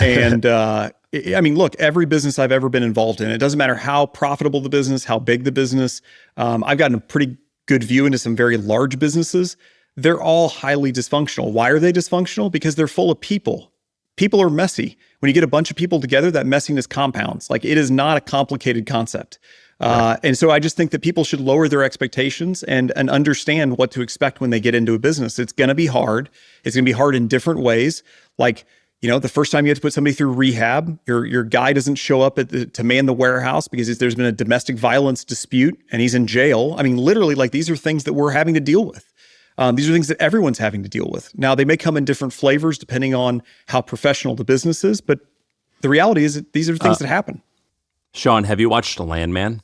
And I mean, look, every business I've ever been involved in, it doesn't matter how profitable the business, how big the business. I've gotten a pretty good view into some very large businesses. They're all highly dysfunctional. Why are they dysfunctional? Because they're full of people. People are messy. When you get a bunch of people together, that messiness compounds. Like it is not a complicated concept. Right. And so I just think that people should lower their expectations and understand what to expect when they get into a business. It's going to be hard. It's going to be hard in different ways. Like, you know, the first time you have to put somebody through rehab, your guy doesn't show up to man the warehouse because there's been a domestic violence dispute and he's in jail. I mean, literally, like these are things that we're having to deal with. These are things that everyone's having to deal with. Now, they may come in different flavors depending on how professional the business is, but the reality is that these are things that happen. Shaan, have you watched Landman?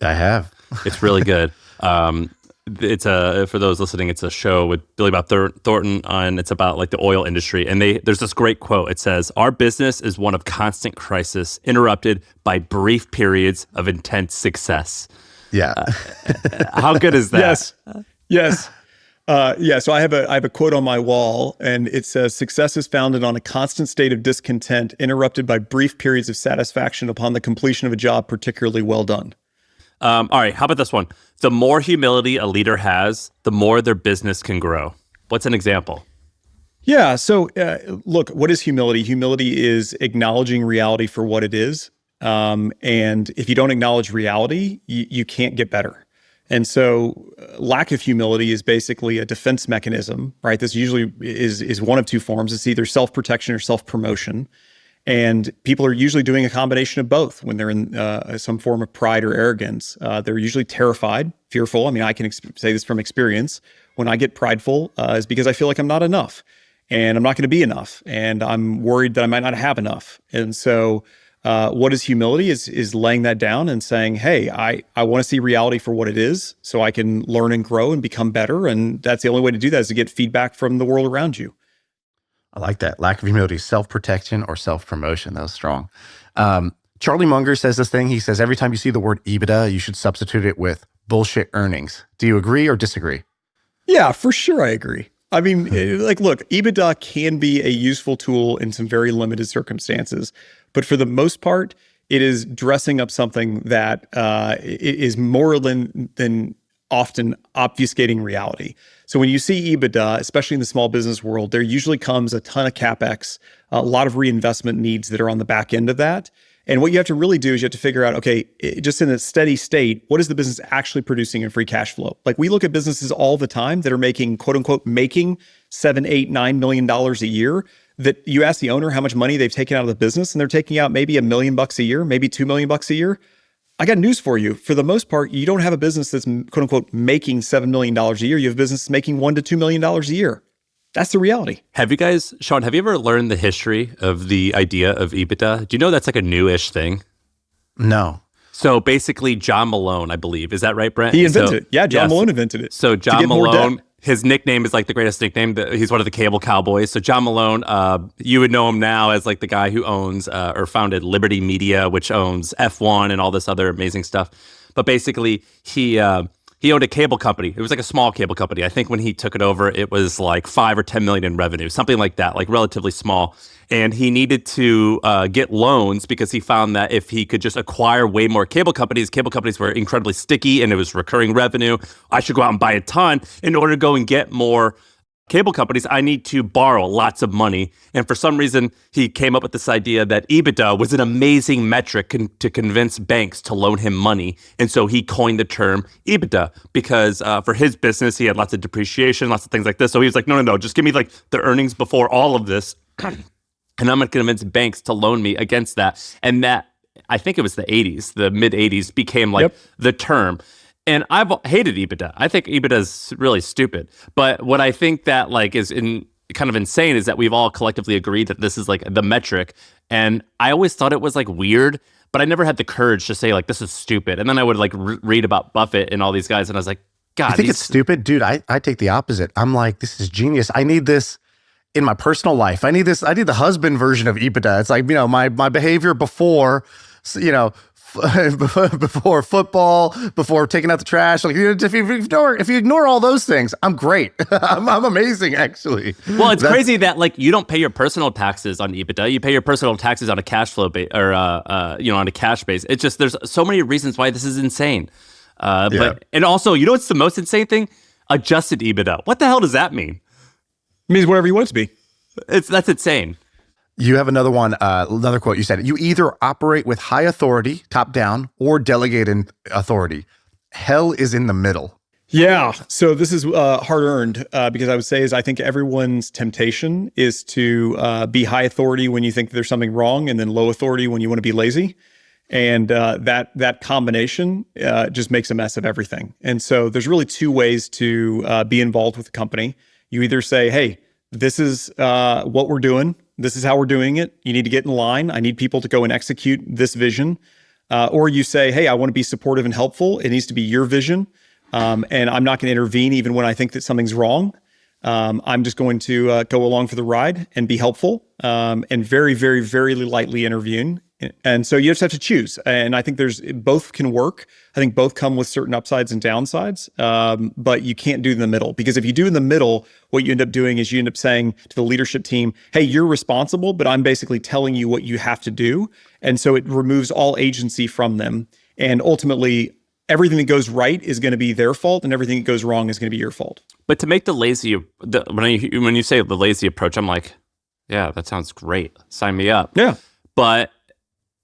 I have. It's really good. It's for those listening, it's a show with Billy Bob Thornton on. It's about like the oil industry, and there's this great quote. It says, "Our business is one of constant crisis, interrupted by brief periods of intense success." Yeah. How good is that? Yes. So I have a quote on my wall, and it says, "Success is founded on a constant state of discontent, interrupted by brief periods of satisfaction upon the completion of a job particularly well done." All right, how about this one? The more humility a leader has, the more their business can grow. What's an example? Yeah, so look, what is humility? Humility is acknowledging reality for what it is. And if you don't acknowledge reality, you can't get better. And so lack of humility is basically a defense mechanism, right? This usually is one of two forms. It's either self-protection or self-promotion. And people are usually doing a combination of both when they're in some form of pride or arrogance. They're usually terrified, fearful. I mean, I can say this from experience. When I get prideful, is because I feel like I'm not enough and I'm not going to be enough. And I'm worried that I might not have enough. And so what is humility is laying that down and saying, hey, I want to see reality for what it is so I can learn and grow and become better. And that's the only way to do that is to get feedback from the world around you. I like that. Lack of humility, self-protection or self-promotion. That was strong. Charlie Munger says this thing. He says, every time you see the word EBITDA, you should substitute it with bullshit earnings. Do you agree or disagree? Yeah, for sure. I agree. I mean, like, look, EBITDA can be a useful tool in some very limited circumstances, but for the most part, it is dressing up something that is more than often obfuscating reality. So when you see EBITDA, especially in the small business world, there usually comes a ton of CapEx, a lot of reinvestment needs that are on the back end of that. And what you have to really do is you have to figure out, okay, just in a steady state, what is the business actually producing in free cash flow? Like we look at businesses all the time that are making, quote unquote, making $7, $8, $9 million a year, that you ask the owner how much money they've taken out of the business and they're taking out maybe $1 million a year, maybe $2 million a year. I got news for you. For the most part, you don't have a business that's quote unquote making $7 million a year. You have a business making $1 to $2 million a year. That's the reality. Have you guys, Shaan, have you ever learned the history of the idea of EBITDA? Do you know that's like a newish thing? No. So basically, John Malone, I believe. Is that right, Brent? He invented it. Yeah, John Malone invented it. So John Malone, his nickname is like the greatest nickname. He's one of the cable cowboys. So John Malone, you would know him now as like the guy who owns or founded Liberty Media, which owns F1 and all this other amazing stuff. But basically, he owned a cable company. It was like a small cable company. I think when he took it over, it was like 5 or 10 million in revenue, something like that, like relatively small. And he needed to get loans because he found that if he could just acquire way more cable companies were incredibly sticky and it was recurring revenue. I should go out and buy a ton. In order to go and get more cable companies, I need to borrow lots of money. And for some reason, he came up with this idea that EBITDA was an amazing metric to convince banks to loan him money. And so he coined the term EBITDA because for his business, he had lots of depreciation, lots of things like this. So he was like, no, just give me like the earnings before all of this. And I'm going to convince banks to loan me against that. And that, I think it was the 80s, the mid 80s became like the term. And I've hated EBITDA. I think EBITDA is really stupid. But what I think that like is kind of insane is that we've all collectively agreed that this is like the metric. And I always thought it was like weird, but I never had the courage to say like, this is stupid. And then I would like read about Buffett and all these guys. And I was like, God, I think it's stupid. Dude, I take the opposite. I'm like, this is genius. I need this in my personal life. I need the husband version of EBITDA. It's like, my behavior before, before football, before taking out the trash. Like, if you ignore all those things, I'm great. I'm amazing, actually. Well, it's crazy that like you don't pay your personal taxes on EBITDA. You pay your personal taxes on a cash flow on a cash base. It's just there's so many reasons why this is insane. But also, what's the most insane thing? Adjusted EBITDA. What the hell does that mean? It means whatever you want it to be. That's insane. You have another one, another quote. You said, you either operate with high authority, top down, or delegate in authority. Hell is in the middle. Yeah. So this is hard earned because I would say I think everyone's temptation is to be high authority when you think there's something wrong, and then low authority when you want to be lazy. And that combination just makes a mess of everything. And so there's really two ways to be involved with the company. You either say, hey, this is what we're doing. This is how we're doing it. You need to get in line. I need people to go and execute this vision. Or you say, hey, I want to be supportive and helpful. It needs to be your vision. And I'm not going to intervene even when I think that something's wrong. I'm just going to go along for the ride and be helpful and very, very, very lightly intervene. And so you just have to choose. And I think both can work. I think both come with certain upsides and downsides, but you can't do in the middle. Because if you do in the middle, what you end up doing is you end up saying to the leadership team, hey, you're responsible, but I'm basically telling you what you have to do. And so it removes all agency from them. And ultimately, everything that goes right is going to be their fault, and everything that goes wrong is going to be your fault. But to make the lazy, when you say the lazy approach, I'm like, yeah, that sounds great. Sign me up. Yeah. But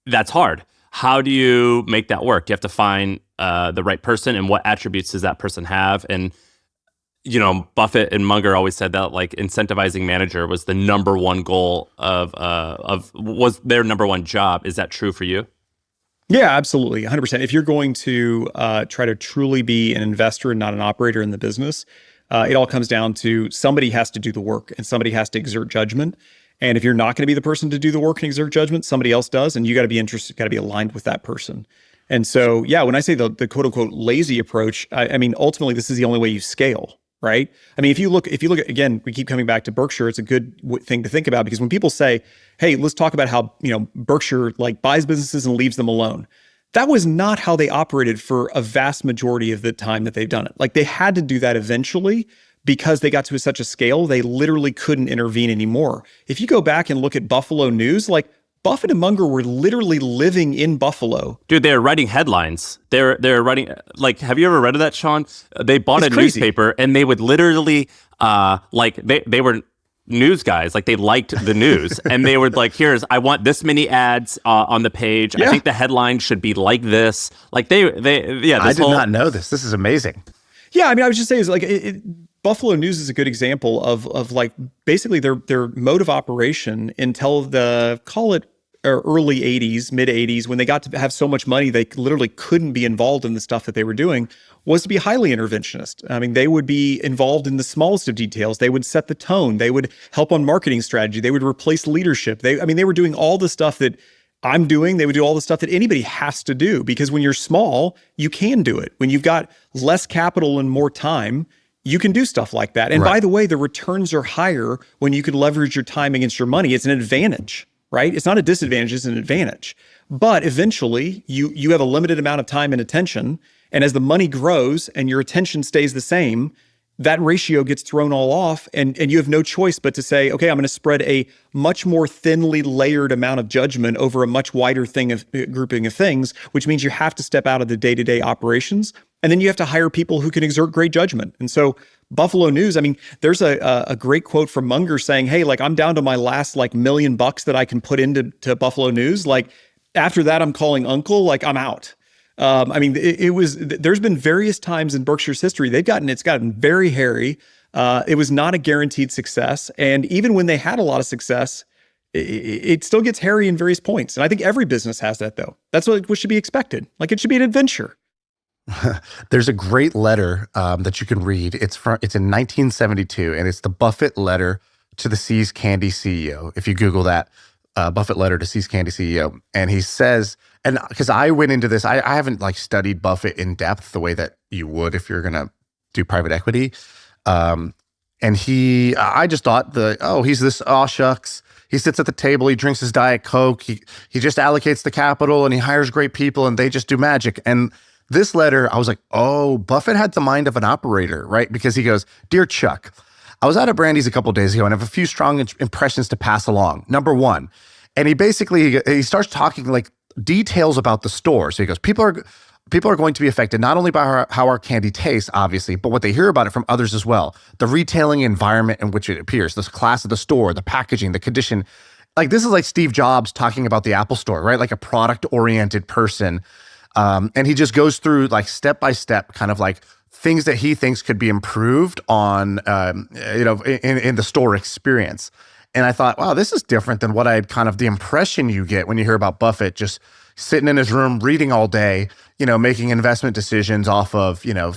that's hard. How do you make that work? You have to find the right person, and what attributes does that person have? And Buffett and Munger always said that like incentivizing manager was the number one goal was their number one job. Is that true for you? Yeah, absolutely. 100%. If you're going to try to truly be an investor and not an operator in the business, it all comes down to somebody has to do the work and somebody has to exert judgment. And if you're not going to be the person to do the work and exert judgment, somebody else does, and you got to be interested, got to be aligned with that person. And so, yeah, when I say the quote unquote lazy approach, I mean, ultimately, this is the only way you scale, right? I mean, if you look at, again, we keep coming back to Berkshire, it's a good thing to think about, because when people say, hey, let's talk about how, Berkshire like buys businesses and leaves them alone. That was not how they operated for a vast majority of the time that they've done it. Like they had to do that eventually, because they got to such a scale, they literally couldn't intervene anymore. If you go back and look at Buffalo News, like Buffett and Munger were literally living in Buffalo. Dude, they were writing headlines. They're writing, like, have you ever read of that, Shaan? They bought a newspaper and they would literally, they were news guys. Like they liked the news and they were like, I want this many ads on the page. Yeah. I think the headline should be like this. Like I did not know this. This is amazing. Yeah, I mean, I was just saying, is like Buffalo News is a good example of like basically their mode of operation until call it early 80s, mid 80s, when they got to have so much money, they literally couldn't be involved in the stuff that they were doing, was to be highly interventionist. I mean, they would be involved in the smallest of details. They would set the tone. They would help on marketing strategy. They would replace leadership. They were doing all the stuff that I'm doing. They would do all the stuff that anybody has to do, because when you're small, you can do it. When you've got less capital and more time, you can do stuff like that. And Right. by the way, the returns are higher when you can leverage your time against your money. It's an advantage, right? It's not a disadvantage, it's an advantage. But eventually, you have a limited amount of time and attention. And as the money grows and your attention stays the same, that ratio gets thrown all off, and you have no choice but to say, okay, I'm going to spread a much more thinly layered amount of judgment over a much wider grouping of things, which means you have to step out of the day-to-day operations, and then you have to hire people who can exert great judgment. And so Buffalo News, I mean, there's a great quote from Munger saying, hey, like, I'm down to my last like $1 million that I can put into Buffalo News. Like, after that, I'm calling uncle, like, I'm out. I mean, there's been various times in Berkshire's history, it's gotten very hairy. It was not a guaranteed success. And even when they had a lot of success, it still gets hairy in various points. And I think every business has that, though. That's what should be expected. Like, it should be an adventure. There's a great letter that you can read. It's in 1972, and it's the Buffett letter to the See's Candy CEO. If you Google that, Buffett letter to See's Candy CEO, and he says, and because I went into this, I haven't like studied Buffett in depth the way that you would if you're gonna do private equity, and I just thought he's this shucks. He sits at the table, he drinks his Diet Coke, he just allocates the capital, and he hires great people, and they just do magic. And this letter, I was like, oh, Buffett had the mind of an operator, right? Because he goes, "Dear Chuck, I was out at Brandy's a couple of days ago and I have a few strong impressions to pass along. Number one," and he starts talking like details about the store. So he goes, people are going to be affected not only by how our candy tastes, obviously, but what they hear about it from others as well. The retailing environment in which it appears, this class of the store, the packaging, the condition. Like, this is like Steve Jobs talking about the Apple Store, right? Like a product-oriented person. And he just goes through like step by step, kind of like things that he thinks could be improved on, in the store experience. And I thought, wow, this is different than what the impression you get when you hear about Buffett just sitting in his room reading all day, making investment decisions off of, Wow.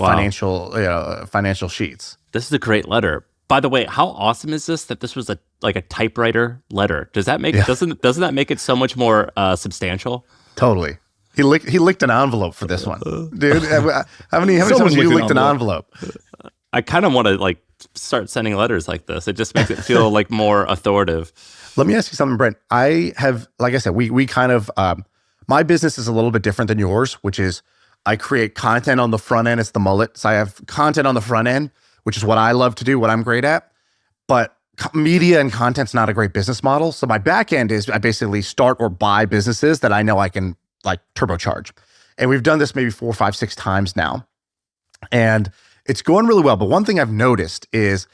financial sheets. This is a great letter. By the way, how awesome is this that this was a typewriter letter? Doesn't that make it so much more substantial? Totally. He licked an envelope for this one, dude. How many times have you licked an envelope? I kind of want to start sending letters like this. It just makes it feel like more authoritative. Let me ask you something, Brent. I have, like I said, we kind of, my business is a little bit different than yours, which is I create content on the front end. It's the mullet. So I have content on the front end, which is what I love to do, what I'm great at. But media and content's not a great business model. So my back end is I basically start or buy businesses that I know I can turbocharge. And we've done this maybe 4, 5, 6 times now. And it's going really well. But one thing I've noticed is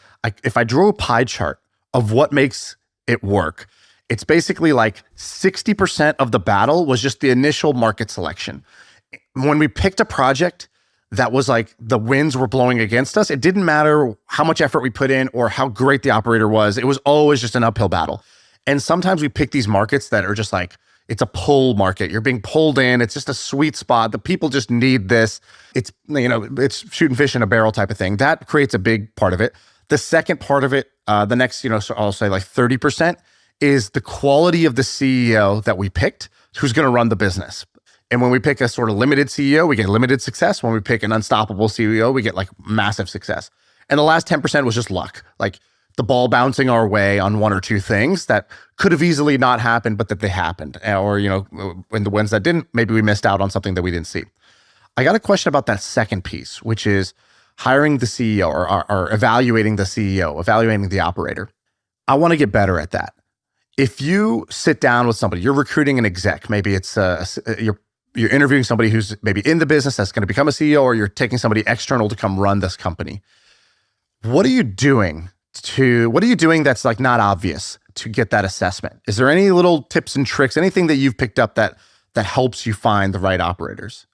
if I drew a pie chart of what makes it work, it's basically like 60% of the battle was just the initial market selection. When we picked a project that was like the winds were blowing against us, it didn't matter how much effort we put in or how great the operator was. It was always just an uphill battle. And sometimes we pick these markets that are just like, it's a pull market. You're being pulled in. It's just a sweet spot. The people just need this. It's, it's shooting fish in a barrel type of thing. That creates a big part of it. The second part of it, the next, so I'll say like 30% is the quality of the CEO that we picked, who's going to run the business. And when we pick a sort of limited CEO, we get limited success. When we pick an unstoppable CEO, we get like massive success. And the last 10% was just luck. Like the ball bouncing our way on one or two things that could have easily not happened, but that they happened. Or, in the ones that didn't, maybe we missed out on something that we didn't see. I got a question about that second piece, which is hiring the CEO or evaluating the CEO, evaluating the operator. I want to get better at that. If you sit down with somebody, you're recruiting an exec, maybe it's you're interviewing somebody who's maybe in the business that's going to become a CEO, or you're taking somebody external to come run this company. What are you doing that's like not obvious to get that assessment? Is there any little tips and tricks, anything that you've picked up that helps you find the right operators?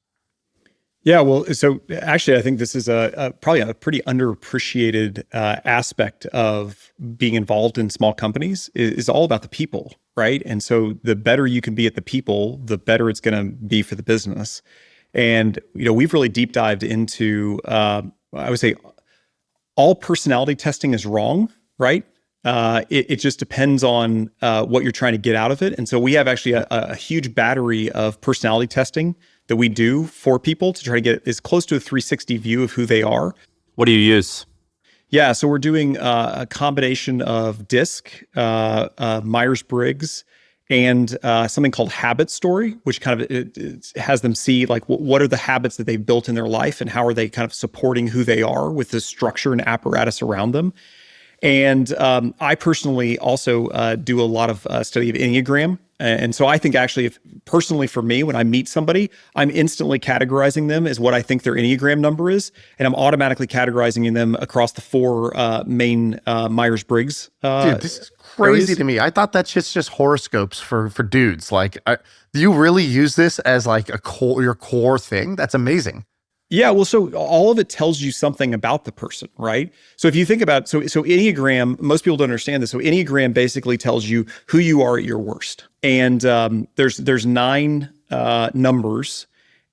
Yeah, well, so actually, I think this is probably a pretty underappreciated aspect of being involved in small companies is all about the people, right? And so the better you can be at the people, the better it's going to be for the business. And we've really deep dived into, I would say, all personality testing is wrong, right? It just depends on what you're trying to get out of it. And so we have actually a huge battery of personality testing that we do for people to try to get as close to a 360 view of who they are. What do you use? Yeah, so we're doing a combination of DISC, Myers-Briggs, and something called Habit Story, which kind of it has them see like what are the habits that they've built in their life and how are they kind of supporting who they are with the structure and apparatus around them. And I personally also do a lot of study of Enneagram. And so I think actually, personally for me, when I meet somebody, I'm instantly categorizing them as what I think their Enneagram number is. And I'm automatically categorizing them across the four main Myers-Briggs. Dude, this is crazy areas. to me. I thought that's just horoscopes for dudes. Like, do you really use this as like your core thing? That's amazing. Yeah, well, so all of it tells you something about the person, right? So if you think about, so Enneagram, most people don't understand this. So Enneagram basically tells you who you are at your worst. And there's 9 numbers,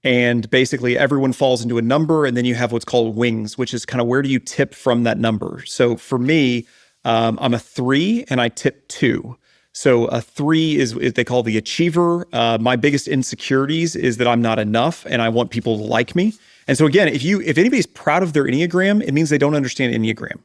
and basically everyone falls into a number, and then you have what's called wings, which is kind of where do you tip from that number. So for me, I'm a 3 and I tip 2. So a 3 is they call the achiever. My biggest insecurities is that I'm not enough and I want people to like me. And so again, if anybody's proud of their Enneagram, it means they don't understand Enneagram.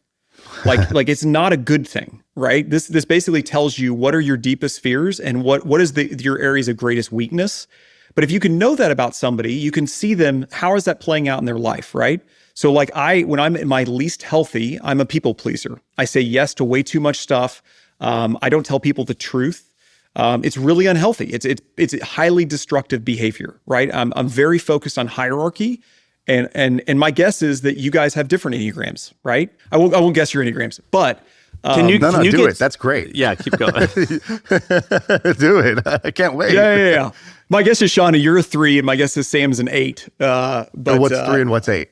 Like it's not a good thing, right? This basically tells you what are your deepest fears and what is your areas of greatest weakness. But if you can know that about somebody, you can see them, how is that playing out in their life, right? So like when I'm at my least healthy, I'm a people pleaser. I say yes to way too much stuff. I don't tell people the truth. It's really unhealthy. It's highly destructive behavior, right? I'm very focused on hierarchy. And my guess is that you guys have different Enneagrams, right? I won't guess your Enneagrams, but can you do it? That's great. Yeah, keep going. Do it. I can't wait. Yeah. My guess is Shaan, you're a 3, and my guess is Sam's an 8. But what's 3 and what's 8?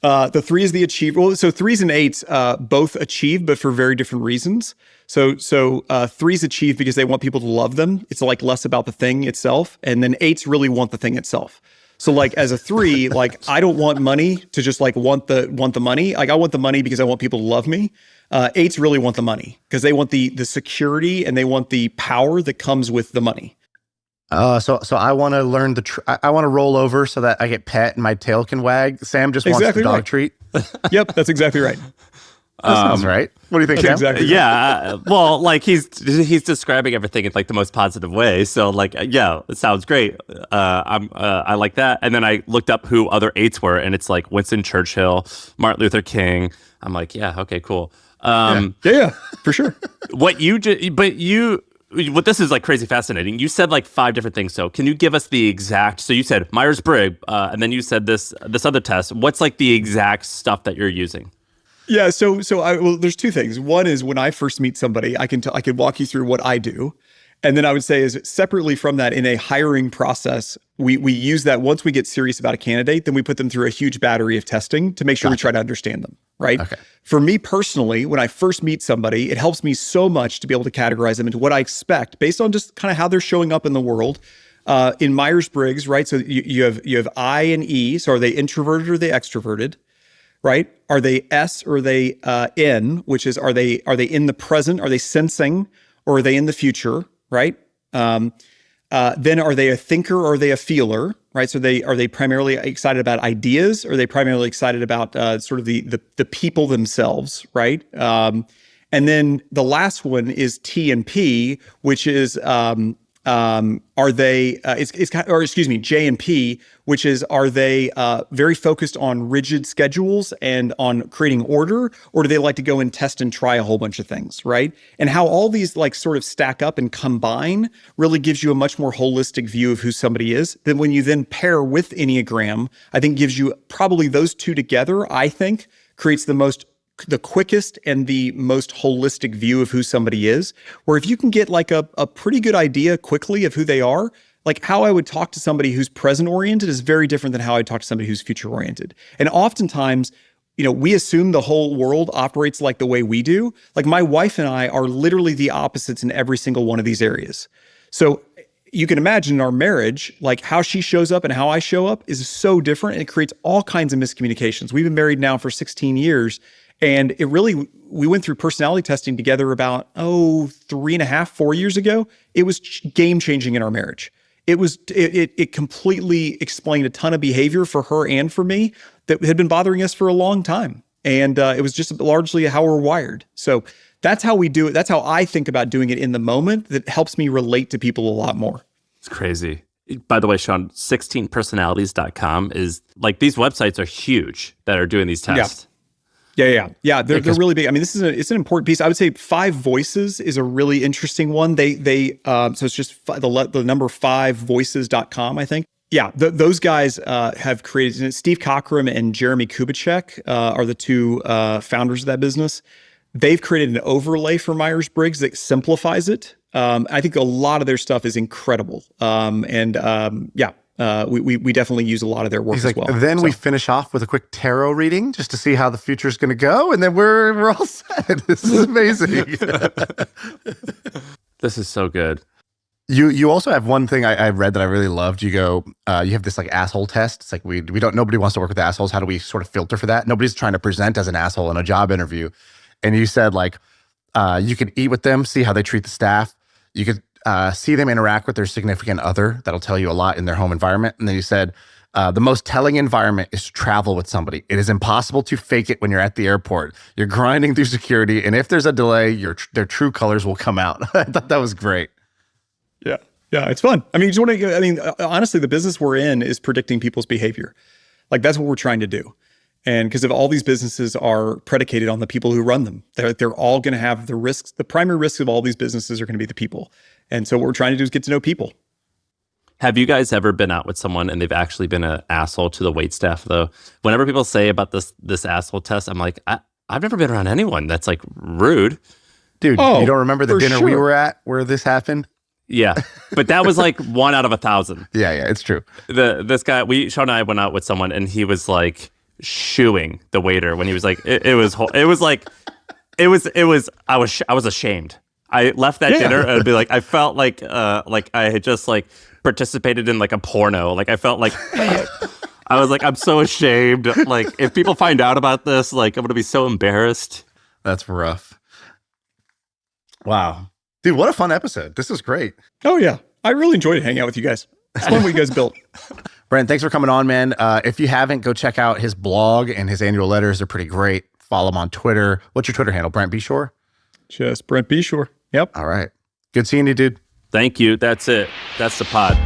The 3 is the achiever. Well, so 3s and 8s both achieve, but for very different reasons. So 3s achieve because they want people to love them. It's like less about the thing itself, and then 8s really want the thing itself. So like as a 3, like I don't want money to just like want the money. Like I want the money because I want people to love me. 8s really want the money because they want the security and they want the power that comes with the money. So I want to learn I want to roll over so that I get pet and my tail can wag. Sam just wants the dog treat. Yep, that's exactly right. That sounds right. What do you think, Sam? Exactly. Yeah. Well, like he's describing everything in like the most positive way. So like, yeah, it sounds great. I like that. And then I looked up who other 8s were, and it's like Winston Churchill, Martin Luther King. I'm like, yeah, okay, cool. Yeah, for sure. What this is like crazy fascinating. You said like 5 different things. So can you give us the exact? So you said Myers-Briggs, and then you said this other test. What's like the exact stuff that you're using? Yeah, so there's 2 things. One is when I first meet somebody, I can walk you through what I do, and then I would say is separately from that in a hiring process, we use that once we get serious about a candidate, then we put them through a huge battery of testing to make sure we try to understand them, right? Okay. For me personally, when I first meet somebody, it helps me so much to be able to categorize them into what I expect based on just kind of how they're showing up in the world. In Myers-Briggs, right? So you have I and E. So are they introverted or are they extroverted? Right? Are they S or are they N, which is are they in the present? Are they sensing or are they in the future? Right? Then are they a thinker or are they a feeler? Right? So are they primarily excited about ideas or are they primarily excited about sort of the people themselves? Right? And then the last one is T and P, which is are they J and P, which is are they very focused on rigid schedules and on creating order, or do they like to go and test and try a whole bunch of things, right? And how all these like sort of stack up and combine really gives you a much more holistic view of who somebody is. Then when you then pair with Enneagram, I think gives you probably those 2 together, I think creates the quickest and the most holistic view of who somebody is, where if you can get like a pretty good idea quickly of who they are, like how I would talk to somebody who's present oriented is very different than how I talk to somebody who's future oriented. And oftentimes, we assume the whole world operates like the way we do. Like my wife and I are literally the opposites in every single one of these areas. So you can imagine in our marriage, like how she shows up and how I show up is so different. And it creates all kinds of miscommunications. We've been married now for 16 years. And we went through personality testing together about, 3.5, 4 years ago. It was game changing in our marriage. It completely explained a ton of behavior for her and for me that had been bothering us for a long time. And it was just largely how we're wired. So that's how we do it. That's how I think about doing it in the moment. That helps me relate to people a lot more. It's crazy. By the way, Shaan, 16personalities.com is like, these websites are huge that are doing these tests. Yeah. They're really big. I mean, it's an important piece. I would say 5 Voices is a really interesting one. So it's just the number 5voices.com, I think. Yeah, those guys have created, Steve Cockram and Jeremy Kubicek are the two founders of that business. They've created an overlay for Myers-Briggs that simplifies it. I think a lot of their stuff is incredible. We definitely use a lot of their work as well. Then we finish off with a quick tarot reading just to see how the future is going to go, and then we're all set. This is amazing. This is so good. You also have one thing I read that I really loved. You go, you have this like asshole test. It's like nobody wants to work with assholes. How do we sort of filter for that? Nobody's trying to present as an asshole in a job interview. And you said like, you could eat with them, see how they treat the staff. You could see them interact with their significant other. That'll tell you a lot in their home environment. And then you said, the most telling environment is to travel with somebody. It is impossible to fake it when you're at the airport. You're grinding through security. And if there's a delay, their true colors will come out. I thought that was great. Yeah, it's fun. I mean, honestly, the business we're in is predicting people's behavior. Like that's what we're trying to do. And because of all these businesses are predicated on the people who run them, they're all going to have the risks. The primary risks of all these businesses are going to be the people. And so what we're trying to do is get to know people. Have you guys ever been out with someone and they've actually been an asshole to the wait staff though? Whenever people say about this asshole test, I'm like, I've never been around anyone that's like rude. Dude, you don't remember the dinner we were at where this happened? Yeah, but that was like 1 out of 1,000. Yeah, it's true. This guy, Shaan and I went out with someone, and he was like shooing the waiter when he was like, I was ashamed. I left that dinner and I'd be like, I felt like I had just like participated in like a porno. Like I felt like I was like, I'm so ashamed. Like if people find out about this, like I'm gonna be so embarrassed. That's rough. Wow. Dude, what a fun episode. This was great. Oh, yeah. I really enjoyed hanging out with you guys. It's fun what you guys built. Brent, thanks for coming on, man. If you haven't, go check out his blog and his annual letters. They're pretty great. Follow him on Twitter. What's your Twitter handle? Brent B. Shore? Just Brent B. Shore. Yep. All right. Good seeing you, dude. Thank you. That's it. That's the pod.